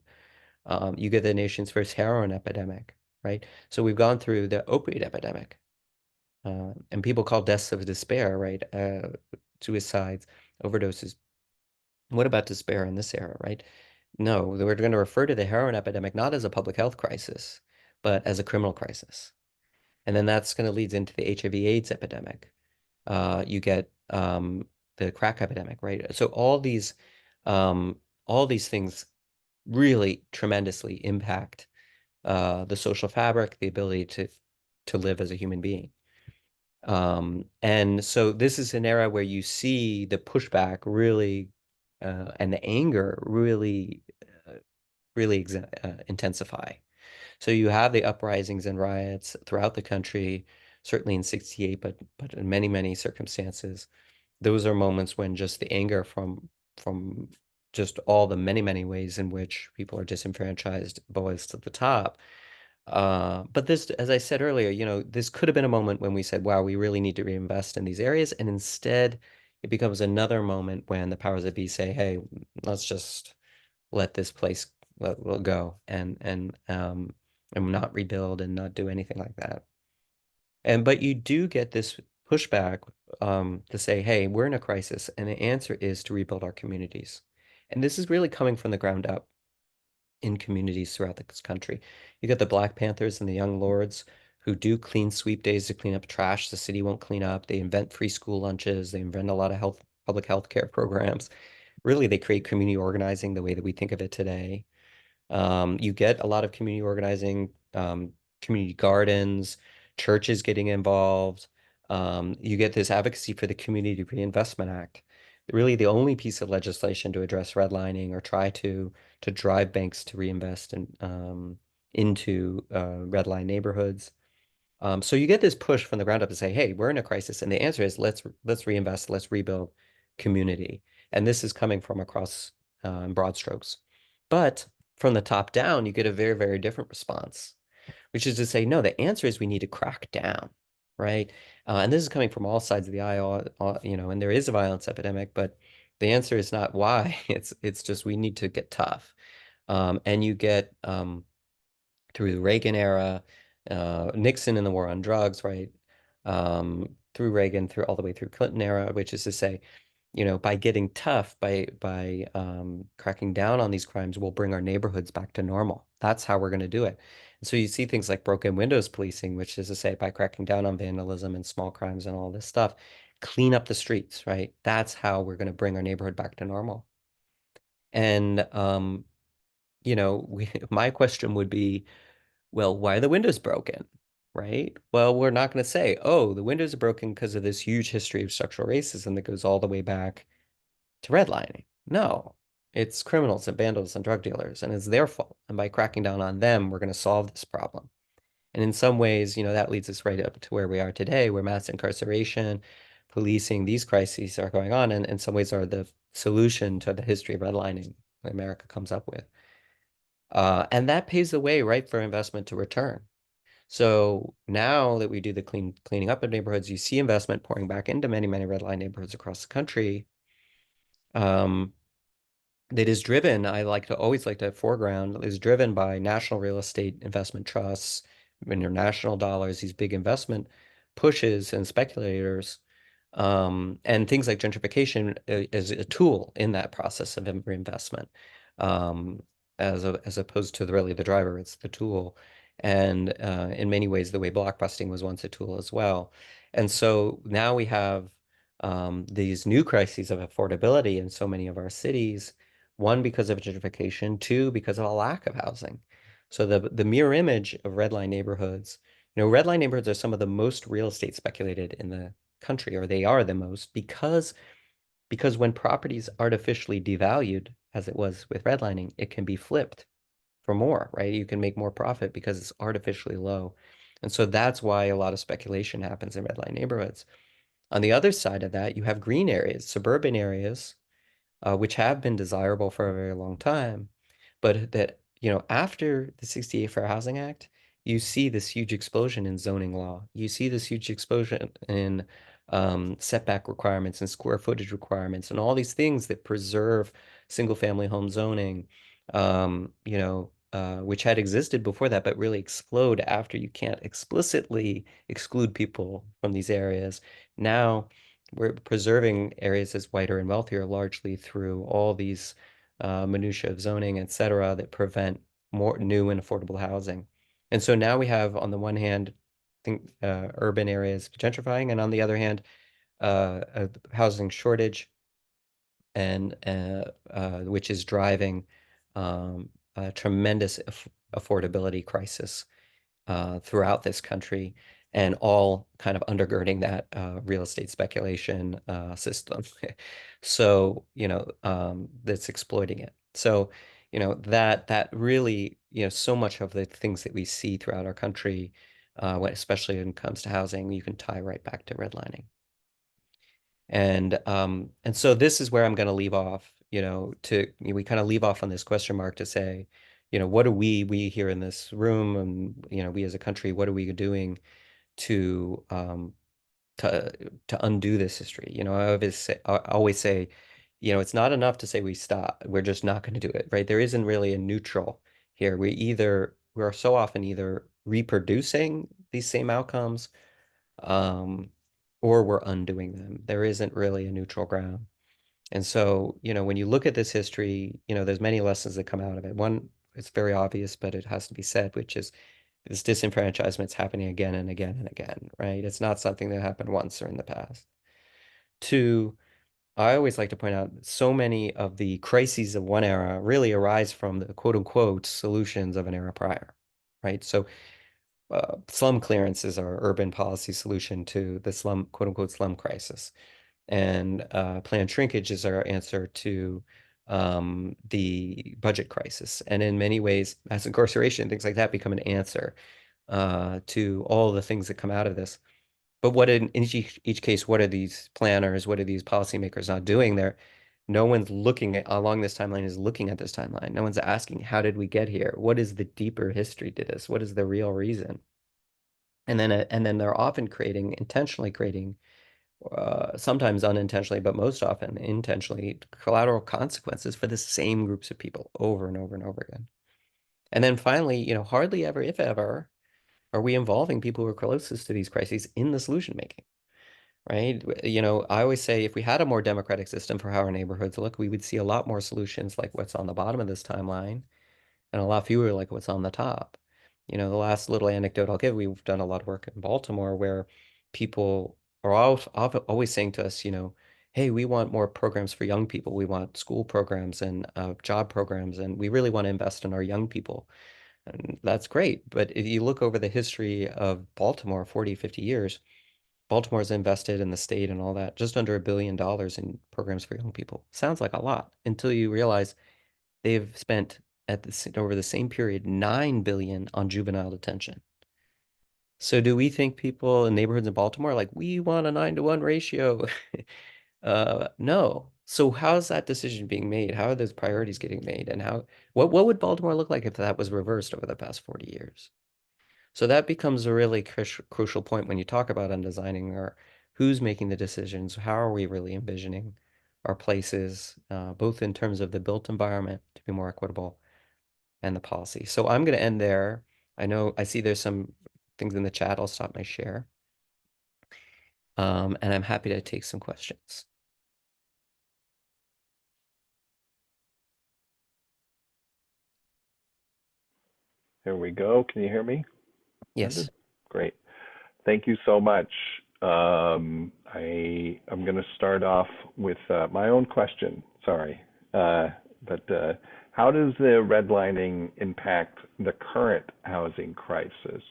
You get the nation's first heroin epidemic, right? So we've gone through the opioid epidemic, and people call deaths of despair, right? Suicides, overdoses. What about despair in this era, right? No, we're going to refer to the heroin epidemic not as a public health crisis, but as a criminal crisis. And then that's going to lead into the HIV/AIDS epidemic. You get the crack epidemic, right? So all these things really tremendously impact the social fabric, the ability to live as a human being. And so this is an era where you see the pushback really and the anger really intensify. So you have the uprisings and riots throughout the country, certainly in 68, but in many, many circumstances. Those are moments when just the anger from just all the many, many ways in which people are disenfranchised boils to the top. But this, as I said earlier, this could have been a moment when we said, wow, we really need to reinvest in these areas. And instead, it becomes another moment when the powers that be say, hey, let's just let this place will go and not rebuild and not do anything like that. But you do get this pushback to say, hey, we're in a crisis, and the answer is to rebuild our communities. And this is really coming from the ground up in communities throughout this country. You got the Black Panthers and the Young Lords who do clean sweep days to clean up trash the city won't clean up. They invent free school lunches. They invent a lot of public health care programs. Really, they create community organizing the way that we think of it today. You get a lot of community organizing, community gardens, churches getting involved. You get this advocacy for the Community Reinvestment Act. Really, the only piece of legislation to address redlining or try to drive banks to reinvest into redline neighborhoods. So you get this push from the ground up to say, hey, we're in a crisis. And the answer is let's reinvest, let's rebuild community. And this is coming from across broad strokes. But from the top down, you get a very, very different response, which is to say, no, the answer is we need to crack down, right? And this is coming from all sides of the aisle, and there is a violence epidemic, but the answer is not why. It's just we need to get tough. And you get through the Reagan era, Nixon and the war on drugs, right? Through Reagan, through all the way through Clinton era, which is to say, by getting tough, by cracking down on these crimes, we'll bring our neighborhoods back to normal. That's how we're going to do it. And so you see things like broken windows policing, which is to say, by cracking down on vandalism and small crimes and all this stuff, clean up the streets, right? That's how we're going to bring our neighborhood back to normal. And my question would be, well, why are the windows broken? Right? Well, we're not going to say, oh, the windows are broken because of this huge history of structural racism that goes all the way back to redlining. No, it's criminals and vandals and drug dealers, and it's their fault. And by cracking down on them, we're going to solve this problem. And in some ways, that leads us right up to where we are today, where mass incarceration, policing, these crises are going on, and in some ways are the solution to the history of redlining that America comes up with. And that paves the way, right, for investment to return. So now that we do the cleaning up of neighborhoods, you see investment pouring back into many, many red line neighborhoods across the country. That is driven, always like to foreground, is driven by national real estate investment trusts, international dollars, these big investment pushes and speculators, and things like gentrification is a tool in that process of reinvestment, as opposed to really the driver, it's the tool. And in many ways, the way blockbusting was once a tool as well. And so now we have these new crises of affordability in so many of our cities, One, because of gentrification, two, because of a lack of housing. So the mirror image of redline neighborhoods, redline neighborhoods are some of the most real estate speculated in the country, or they are the most, because when property is artificially devalued, as it was with redlining, it can be flipped for more, right? You can make more profit because it's artificially low. And so that's why a lot of speculation happens in redline neighborhoods. On the other side of that, you have green areas, suburban areas, which have been desirable for a very long time, but that, after the 68 Fair Housing Act, you see this huge explosion in zoning law. You see this huge explosion in setback requirements and square footage requirements and all these things that preserve single family home zoning, which had existed before that, but really explode after you can't explicitly exclude people from these areas. Now, we're preserving areas as whiter and wealthier largely through all these minutia of zoning, et cetera, that prevent more new and affordable housing. And so now we have, on the one hand, urban areas gentrifying, and on the other hand, a housing shortage, and which is driving a tremendous affordability crisis throughout this country, and all kind of undergirding that real estate speculation system. So, that's exploiting it. So, that really, so much of the things that we see throughout our country, especially when it comes to housing, you can tie right back to redlining. And so this is where I'm going to leave off, we kind of leave off on this question mark to say, what do we here in this room, and, we as a country, what are we doing to to undo this history? I always say, it's not enough to say we stop. We're just not going to do it, right? There isn't really a neutral here. We're so often either reproducing these same outcomes, um, or we're undoing them. There isn't really a neutral ground. And so, when you look at this history, there's many lessons that come out of it. One, it's very obvious, but it has to be said, which is this disenfranchisement's happening again and again and again, right? It's not something that happened once or in the past. Two, I always like to point out so many of the crises of one era really arise from the quote unquote solutions of an era prior, right? So slum clearance is our urban policy solution to the slum, quote unquote, slum crisis. And planned shrinkage is our answer to the budget crisis. And in many ways, mass incarceration, things like that become an answer to all the things that come out of this. But what in each case, what are these planners, what are these policymakers not doing there? No one's looking at along this timeline is looking at this timeline. No one's asking, how did we get here? What is the deeper history to this? What is the real reason? And then they're often intentionally creating, sometimes unintentionally, but most often intentionally, collateral consequences for the same groups of people over and over and over again. And then finally, hardly ever, if ever, are we involving people who are closest to these crises in the solution making, right? I always say if we had a more democratic system for how our neighborhoods look, we would see a lot more solutions like what's on the bottom of this timeline, and a lot fewer like what's on the top. The last little anecdote I'll give, we've done a lot of work in Baltimore where people are always saying to us, hey, we want more programs for young people. We want school programs and job programs, and we really want to invest in our young people. And that's great. But if you look over the history of Baltimore, 40, 50 years, Baltimore's invested in the state and all that, just under $1 billion in programs for young people. Sounds like a lot until you realize they've spent over the same period 9 billion on juvenile detention. So do we think people in neighborhoods in Baltimore are like, we want a 9-to-1 ratio? No. So how's that decision being made? How are those priorities getting made? And what would Baltimore look like if that was reversed over the past 40 years? So that becomes a really crucial point when you talk about undesigning, or who's making the decisions. How are we really envisioning our places, both in terms of the built environment to be more equitable and the policy. So I'm going to end there. I see there's some things in the chat. I'll stop my share. And I'm happy to take some questions. There we go. Can you hear me? Yes. Great. Thank you so much. I'm going to start off with my own question. Sorry. But how does the redlining impact the current housing crisis?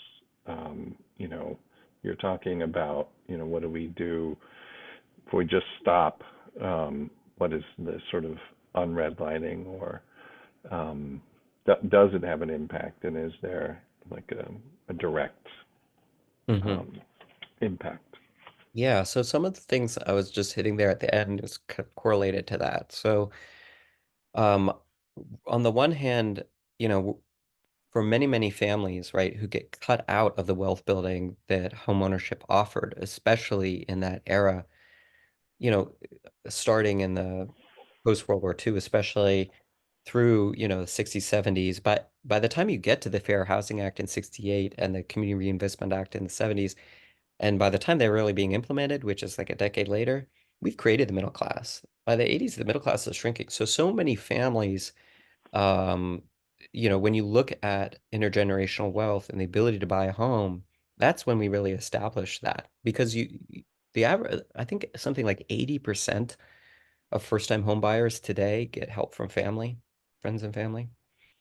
You know, you're talking about, you know, what do we do if we just stop? What is the sort of unredlining, or does it have an impact, and is there like a direct Hmm. impact? Yeah, so some of the things I was just hitting there at the end is correlated to that. So, um, on the one hand, you know, for many, many families, right, who get cut out of the wealth building that homeownership offered, especially in that era, you know, starting in the post-World War II, especially through, you know, the 60s, 70s. But by the time you get to the Fair Housing Act in 68 and the Community Reinvestment Act in the 70s, and by the time they're really being implemented, which is like a decade later, we've created the middle class. By the 80s, the middle class is shrinking. So many families, um, you know, when you look at intergenerational wealth and the ability to buy a home, that's when we really establish that. Because the average, I think something like 80% of first-time home buyers today get help from family, friends and family.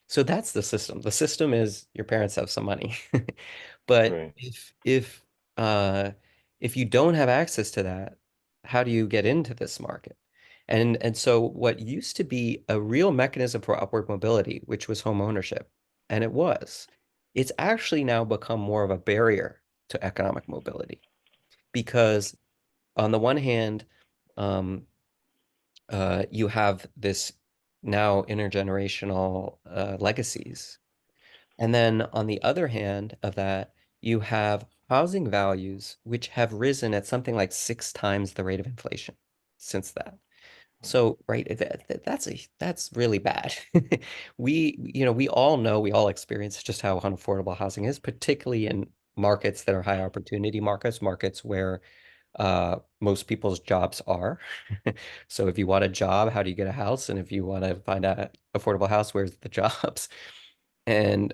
So that's the system. The system is your parents have some money. But Right. uh if you don't have access to that, how do you get into this market? And so what used to be a real mechanism for upward mobility, which was home ownership, and it's actually now become more of a barrier to economic mobility because on the one hand, um, you have this now intergenerational legacies. And then on the other hand of that, you have housing values which have risen at something like 6 times the rate of inflation since that. So, right, that's really bad. We all know, we all experience just how unaffordable housing is, particularly in markets that are high opportunity markets, markets where most people's jobs are. So if you want a job, how do you get a house? And if you want to find a affordable house, where's the jobs? And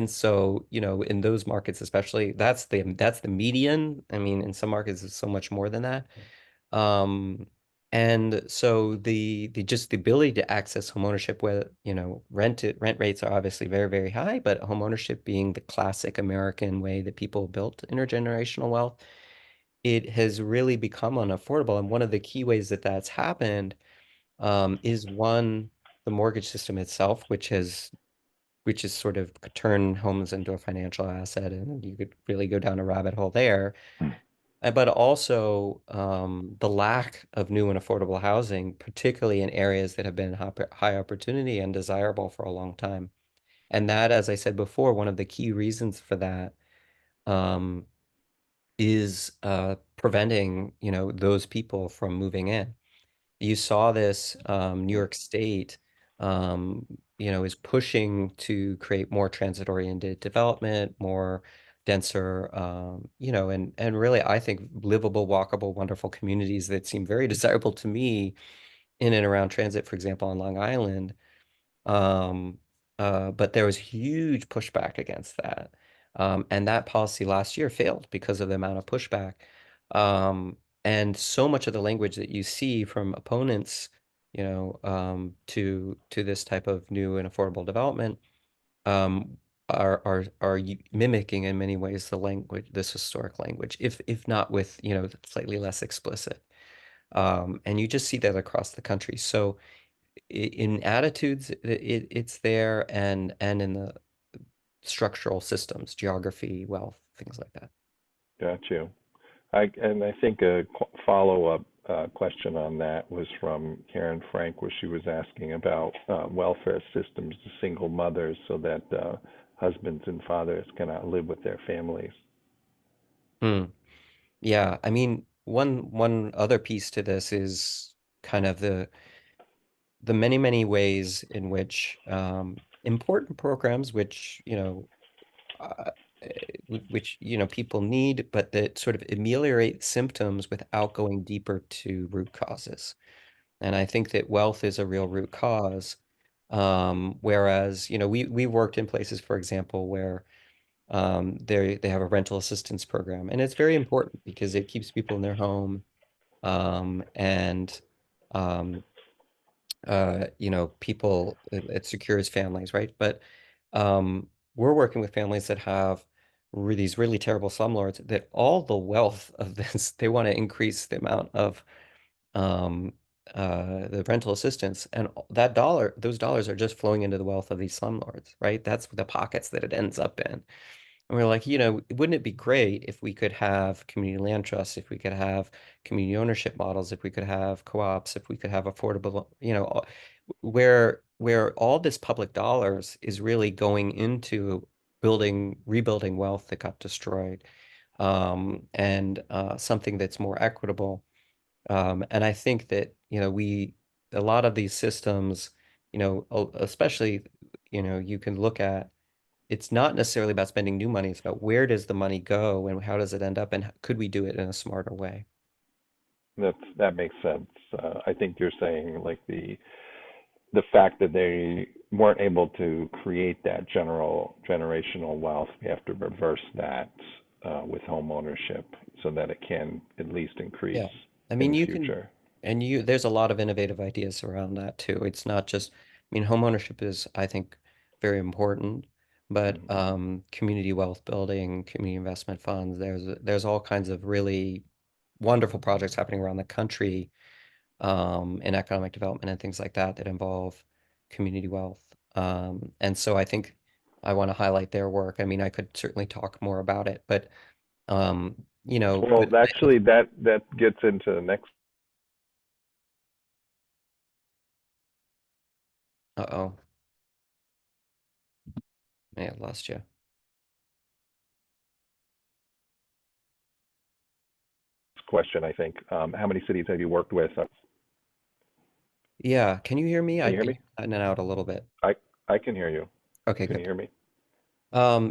so, you know, in those markets especially, that's the median. I mean, in some markets it's so much more than that. Um, and so the just the ability to access homeownership where, you know, rent rates are obviously very, very high, but homeownership being the classic American way that people built intergenerational wealth, it has really become unaffordable. And one of the key ways that that's happened is one, the mortgage system itself, which is sort of turn homes into a financial asset, and you could really go down a rabbit hole there. But also the lack of new and affordable housing, particularly in areas that have been high opportunity and desirable for a long time. And that, as I said before, one of the key reasons for that um, is preventing, you know, those people from moving in. You saw this, New York State, um, you know, is pushing to create more transit-oriented development, more denser, you know, and really, I think livable, walkable, wonderful communities that seem very desirable to me in and around transit, for example, on Long Island. Um, but there was huge pushback against that. And that policy last year failed because of the amount of pushback. And so much of the language that you see from opponents, you know, to this type of new and affordable development, um, are mimicking in many ways the language, this historic language, if not with, you know, slightly less explicit. And you just see that across the country. So in attitudes, it's there, and in the structural systems, geography, wealth, things like that. Got you. And I think a follow-up question on that was from Karen Frank, where she was asking about welfare systems to single mothers so that husbands and fathers can live with their families. Hmm. Yeah, I mean, one other piece to this is kind of the many, many ways in which important programs, which, you know, uh, which, you know, people need, but that sort of ameliorate symptoms without going deeper to root causes. And I think that wealth is a real root cause. Whereas, you know, we worked in places, for example, where they have a rental assistance program, and it's very important because it keeps people in their home, and um, people, it secures families, right? But we're working with families that have these really terrible slumlords that all the wealth of this, they want to increase the amount of um, the rental assistance, and those dollars are just flowing into the wealth of these slumlords, right? That's the pockets that it ends up in. And we're like, wouldn't it be great if we could have community land trusts, if we could have community ownership models, if we could have co-ops, if we could have affordable, where all this public dollars is really going into rebuilding wealth that got destroyed, and something that's more equitable. And I think that, a lot of these systems, especially, you can look at, it's not necessarily about spending new money. It's about where does the money go and how does it end up and could we do it in a smarter way? That makes sense. I think you're saying like the fact that they weren't able to create that generational wealth, we have to reverse that with home ownership so that it can at least increase Yeah. I in mean, the you can, future. and there's a lot of innovative ideas around that too. It's not just, I mean, home ownership is, I think, very important, but Mhm. community wealth building, community investment funds, there's all kinds of really wonderful projects happening around the country, in economic development and things like that that involve community wealth. And so I think I want to highlight their work. I mean, I could certainly talk more about it, but Well, actually, that gets into the next uh-oh, may have lost you. question, I think. How many cities have you worked with? Yeah, can you hear me? Can you hear You're me? cutting it out a little bit. I I can hear you. Okay, Can you good. hear me?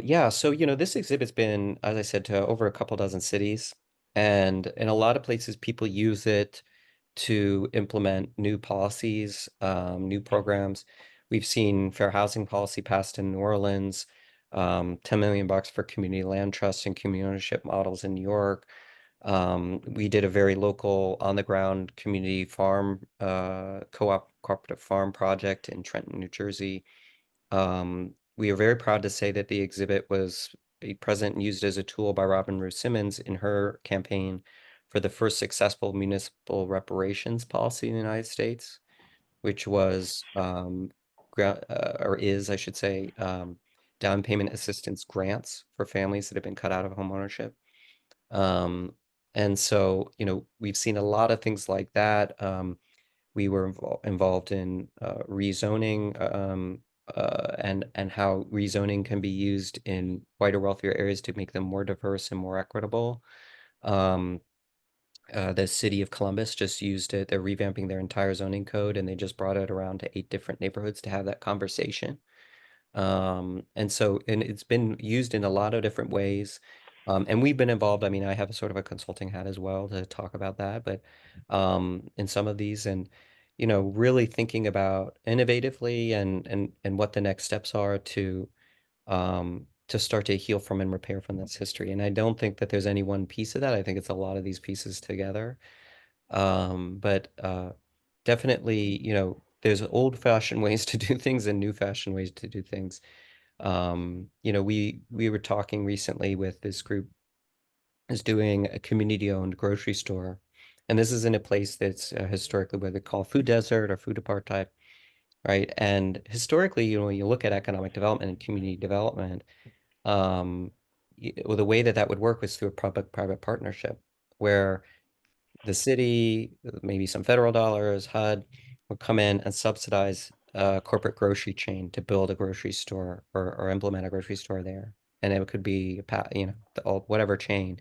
Yeah, so this exhibit's been, as I said, to over a couple dozen cities, and in a lot of places, people use it to implement new policies, new programs. We've seen fair housing policy passed in New Orleans, 10 million bucks for community land trusts and community ownership models in New York. We did a very local, on the ground community farm, cooperative farm project in Trenton, New Jersey. We are very proud to say that the exhibit was present and used as a tool by Robin Rue Simmons in her campaign for the first successful municipal reparations policy in the United States, which was, or is, I should say, down payment assistance grants for families that have been cut out of homeownership. And so, we've seen a lot of things like that. We were involved in rezoning, and how rezoning can be used in whiter, wealthier areas to make them more diverse and more equitable. Um, the city of Columbus just used it. They're revamping their entire zoning code, and they just brought it around to 8 different neighborhoods to have that conversation. And it's been used in a lot of different ways. And we've been involved. I mean, I have a sort of a consulting hat as well to talk about that, but in some of these, and really thinking about innovatively and what the next steps are to start to heal from and repair from this history. And I don't think that there's any one piece of that. I think it's a lot of these pieces together. But definitely, there's old-fashioned ways to do things and new-fashioned ways to do things. We were talking recently with this group is doing a community-owned grocery store, and this is in a place that's historically what they call food desert or food apartheid, right? And historically, when you look at economic development and community development, um, well, the way that that would work was through a public-private partnership, where the city, maybe some federal dollars, HUD, would come in and subsidize a corporate grocery chain to build a grocery store or implement a grocery store there. And it could be, whatever chain.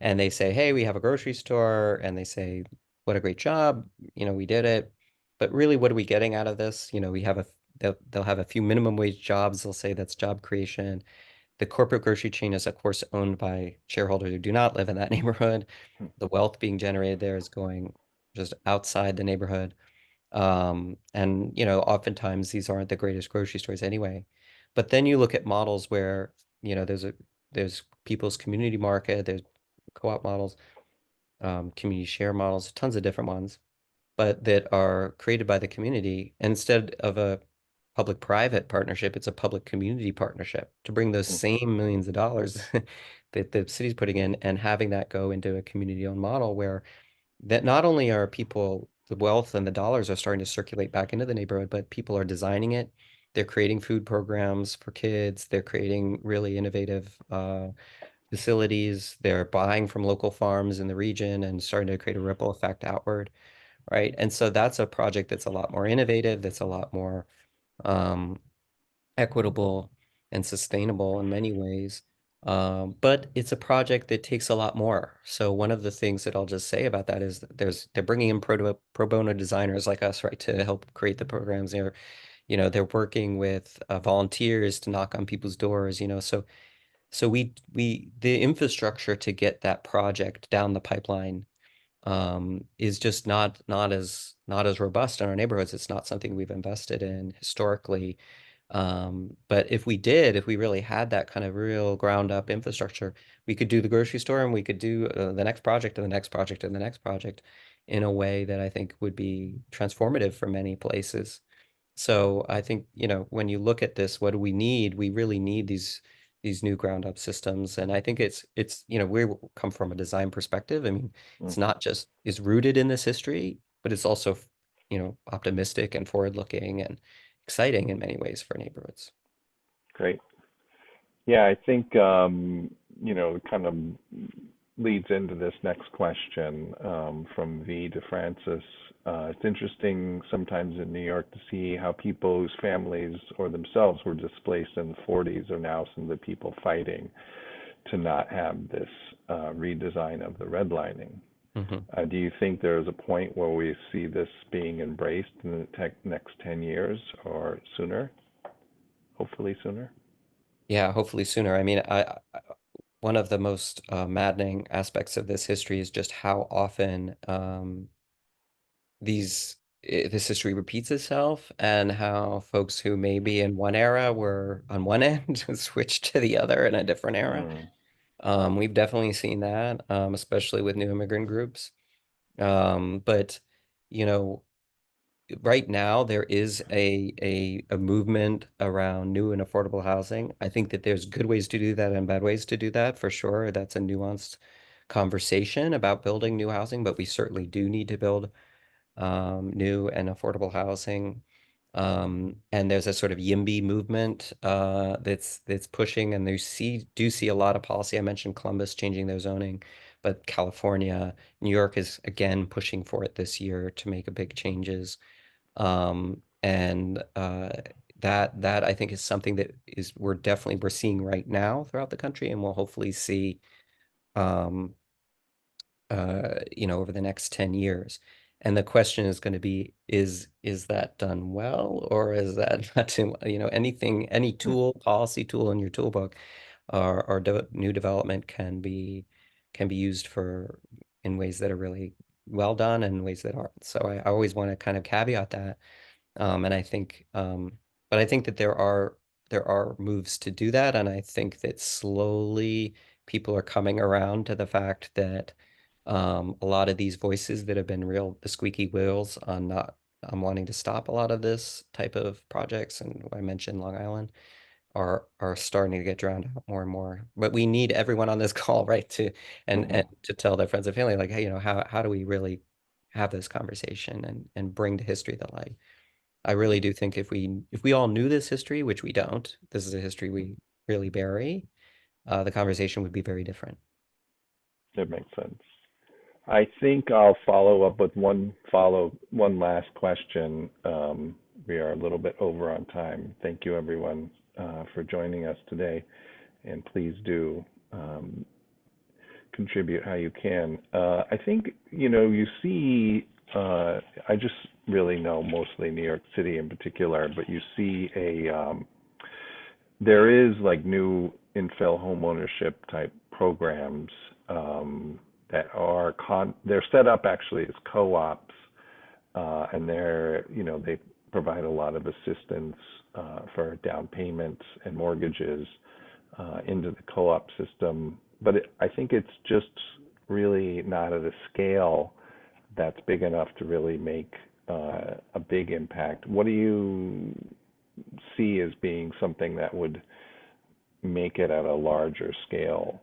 And they say, hey, we have a grocery store. And they say, what a great job. We did it. But really, what are we getting out of this? They'll have a few minimum wage jobs. They'll say that's job creation. The corporate grocery chain is, of course, owned by shareholders who do not live in that neighborhood. The wealth being generated there is going just outside the neighborhood. And oftentimes these aren't the greatest grocery stores anyway. But then you look at models where, there's people's community market, there's co-op models, community share models, tons of different ones. but that are created by the community. Instead of a public-private partnership, it's a public-community partnership to bring those Mm. same millions of dollars that the city's putting in and having that go into a community-owned model where that not only are people, the wealth and the dollars are starting to circulate back into the neighborhood, but people are designing it. They're creating food programs for kids. They're creating really innovative facilities. They're buying from local farms in the region and starting to create a ripple effect outward, right? And so that's a project that's a lot more innovative, that's a lot more um, equitable and sustainable in many ways. But it's a project that takes a lot more. So one of the things that I'll just say about that is that they're bringing in pro bono designers like us, right, to help create the programs. They're working with volunteers to knock on people's doors. So we the infrastructure to get that project down the pipeline is just not as robust in our neighborhoods. It's not something we've invested in historically. But if we really had that kind of real ground up infrastructure, we could do the grocery store and we could do the next project and the next project and the next project in a way that I think would be transformative for many places. So I think, when you look at this, what do we need? We really need these new ground up systems. And I think we come from a design perspective. I mean, Mm. it's rooted in this history, but it's also, optimistic and forward looking and exciting in many ways for neighborhoods. Great. Yeah, I think it kind of leads into this next question from V to Francis. It's interesting sometimes in New York to see how people whose families or themselves were displaced in the 40s are now some of the people fighting to not have this redesign of the redlining. Mhm. Do you think there's a point where we see this being embraced in the next 10 years or sooner? Hopefully sooner? Yeah, hopefully sooner. I mean, one of the most maddening aspects of this history is just how often this history repeats itself, and how folks who maybe in one era were on one end switch to the other in a different era. Mm. We've definitely seen that, especially with new immigrant groups. But you know, right now there is a movement around new and affordable housing. I think that there's good ways to do that and bad ways to do that for sure. That's a nuanced conversation about building new housing, but we certainly do need to build new and affordable housing. And there's a sort of YIMBY movement that's pushing, and do see a lot of policy. I mentioned Columbus changing their zoning, but California, New York is again pushing for it this year to make a big changes. And that I think is something that we're seeing right now throughout the country, and we'll hopefully see um, over the next 10 years. And the question is going to be, is that done well, or is that not too, any Hmm. policy tool in your toolbook or new development can be used in ways that are really well done and ways that aren't. So I always want to kind of caveat that. And but I think that there are moves to do that, and I think that slowly people are coming around to the fact that a lot of these voices that have been the squeaky wheels on not on wanting to stop a lot of this type of projects, and I mentioned Long Island, are starting to get drowned out more and more. But we need everyone on this call, right, to and Hmm. to tell their friends and family, like, hey, how do we really have this conversation and bring the history to light? I really do think if we all knew this history, which we don't, this is a history we really bury, the conversation would be very different. That makes sense. I think I'll follow up with one last question. We are a little bit over on time. Thank you, everyone, for joining us today, and please do contribute how you can. I think you see. I just really know mostly New York City in particular, but you see there is like new infill home ownership type programs that they're set up actually as co-ops, and they provide a lot of assistance for down payments and mortgages into the co-op system. But I think it's just really not at a scale that's big enough to really make a big impact. What do you see as being something that would make it at a larger scale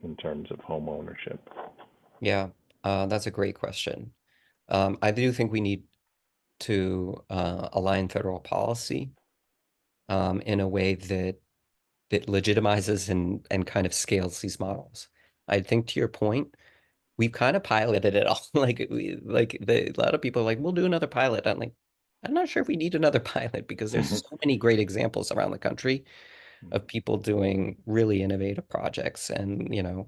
in terms of home ownership? Yeah, that's a great question. I do think we need to align federal policy in a way that legitimizes and kind of scales these models. I think to your point, we've kind of piloted it all. A lot of people are like, we'll do another pilot. I'm like, I'm not sure if we need another pilot because there's so many great examples around the country of people doing really innovative projects and,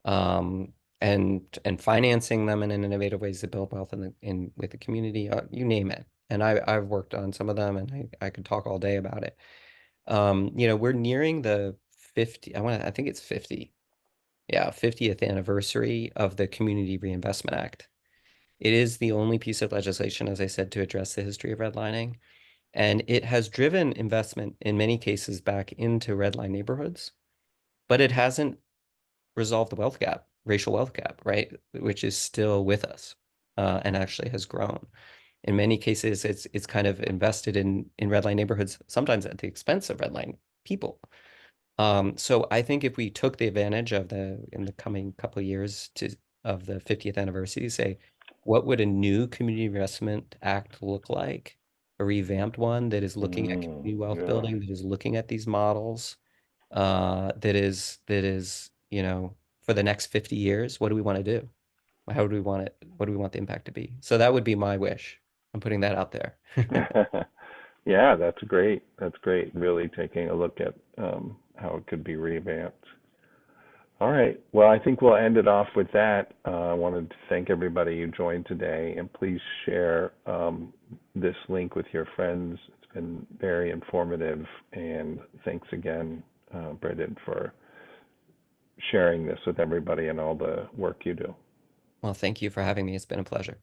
um, and financing them in innovative ways to build wealth in with the community, you name it. And I've worked on some of them, and I could talk all day about it. We're nearing the 50, I think it's 50. Yeah, 50th anniversary of the Community Reinvestment Act. It is the only piece of legislation, as I said, to address the history of redlining. And it has driven investment in many cases back into redline neighborhoods, but it hasn't resolved the wealth gap, racial wealth gap, right? Which is still with us, and actually has grown. In many cases, it's kind of invested in redline neighborhoods, sometimes at the expense of redline people. So I think if we took the advantage of in the coming couple of years of the 50th anniversary, say, what would a new Community Investment Act look like? A revamped one that is looking at community wealth Yeah. building, that is looking at these models, that is, for the next 50 years, what do we want to do? How do we want it? What do we want the impact to be? So that would be my wish. I'm putting that out there. Yeah, that's great. That's great. Really taking a look at how it could be revamped. All right. Well, I think we'll end it off with that. I wanted to thank everybody who joined today, and please share this link with your friends. It's been very informative, and thanks again, Braden, for sharing this with everybody and all the work you do. Well, thank you for having me. It's been a pleasure.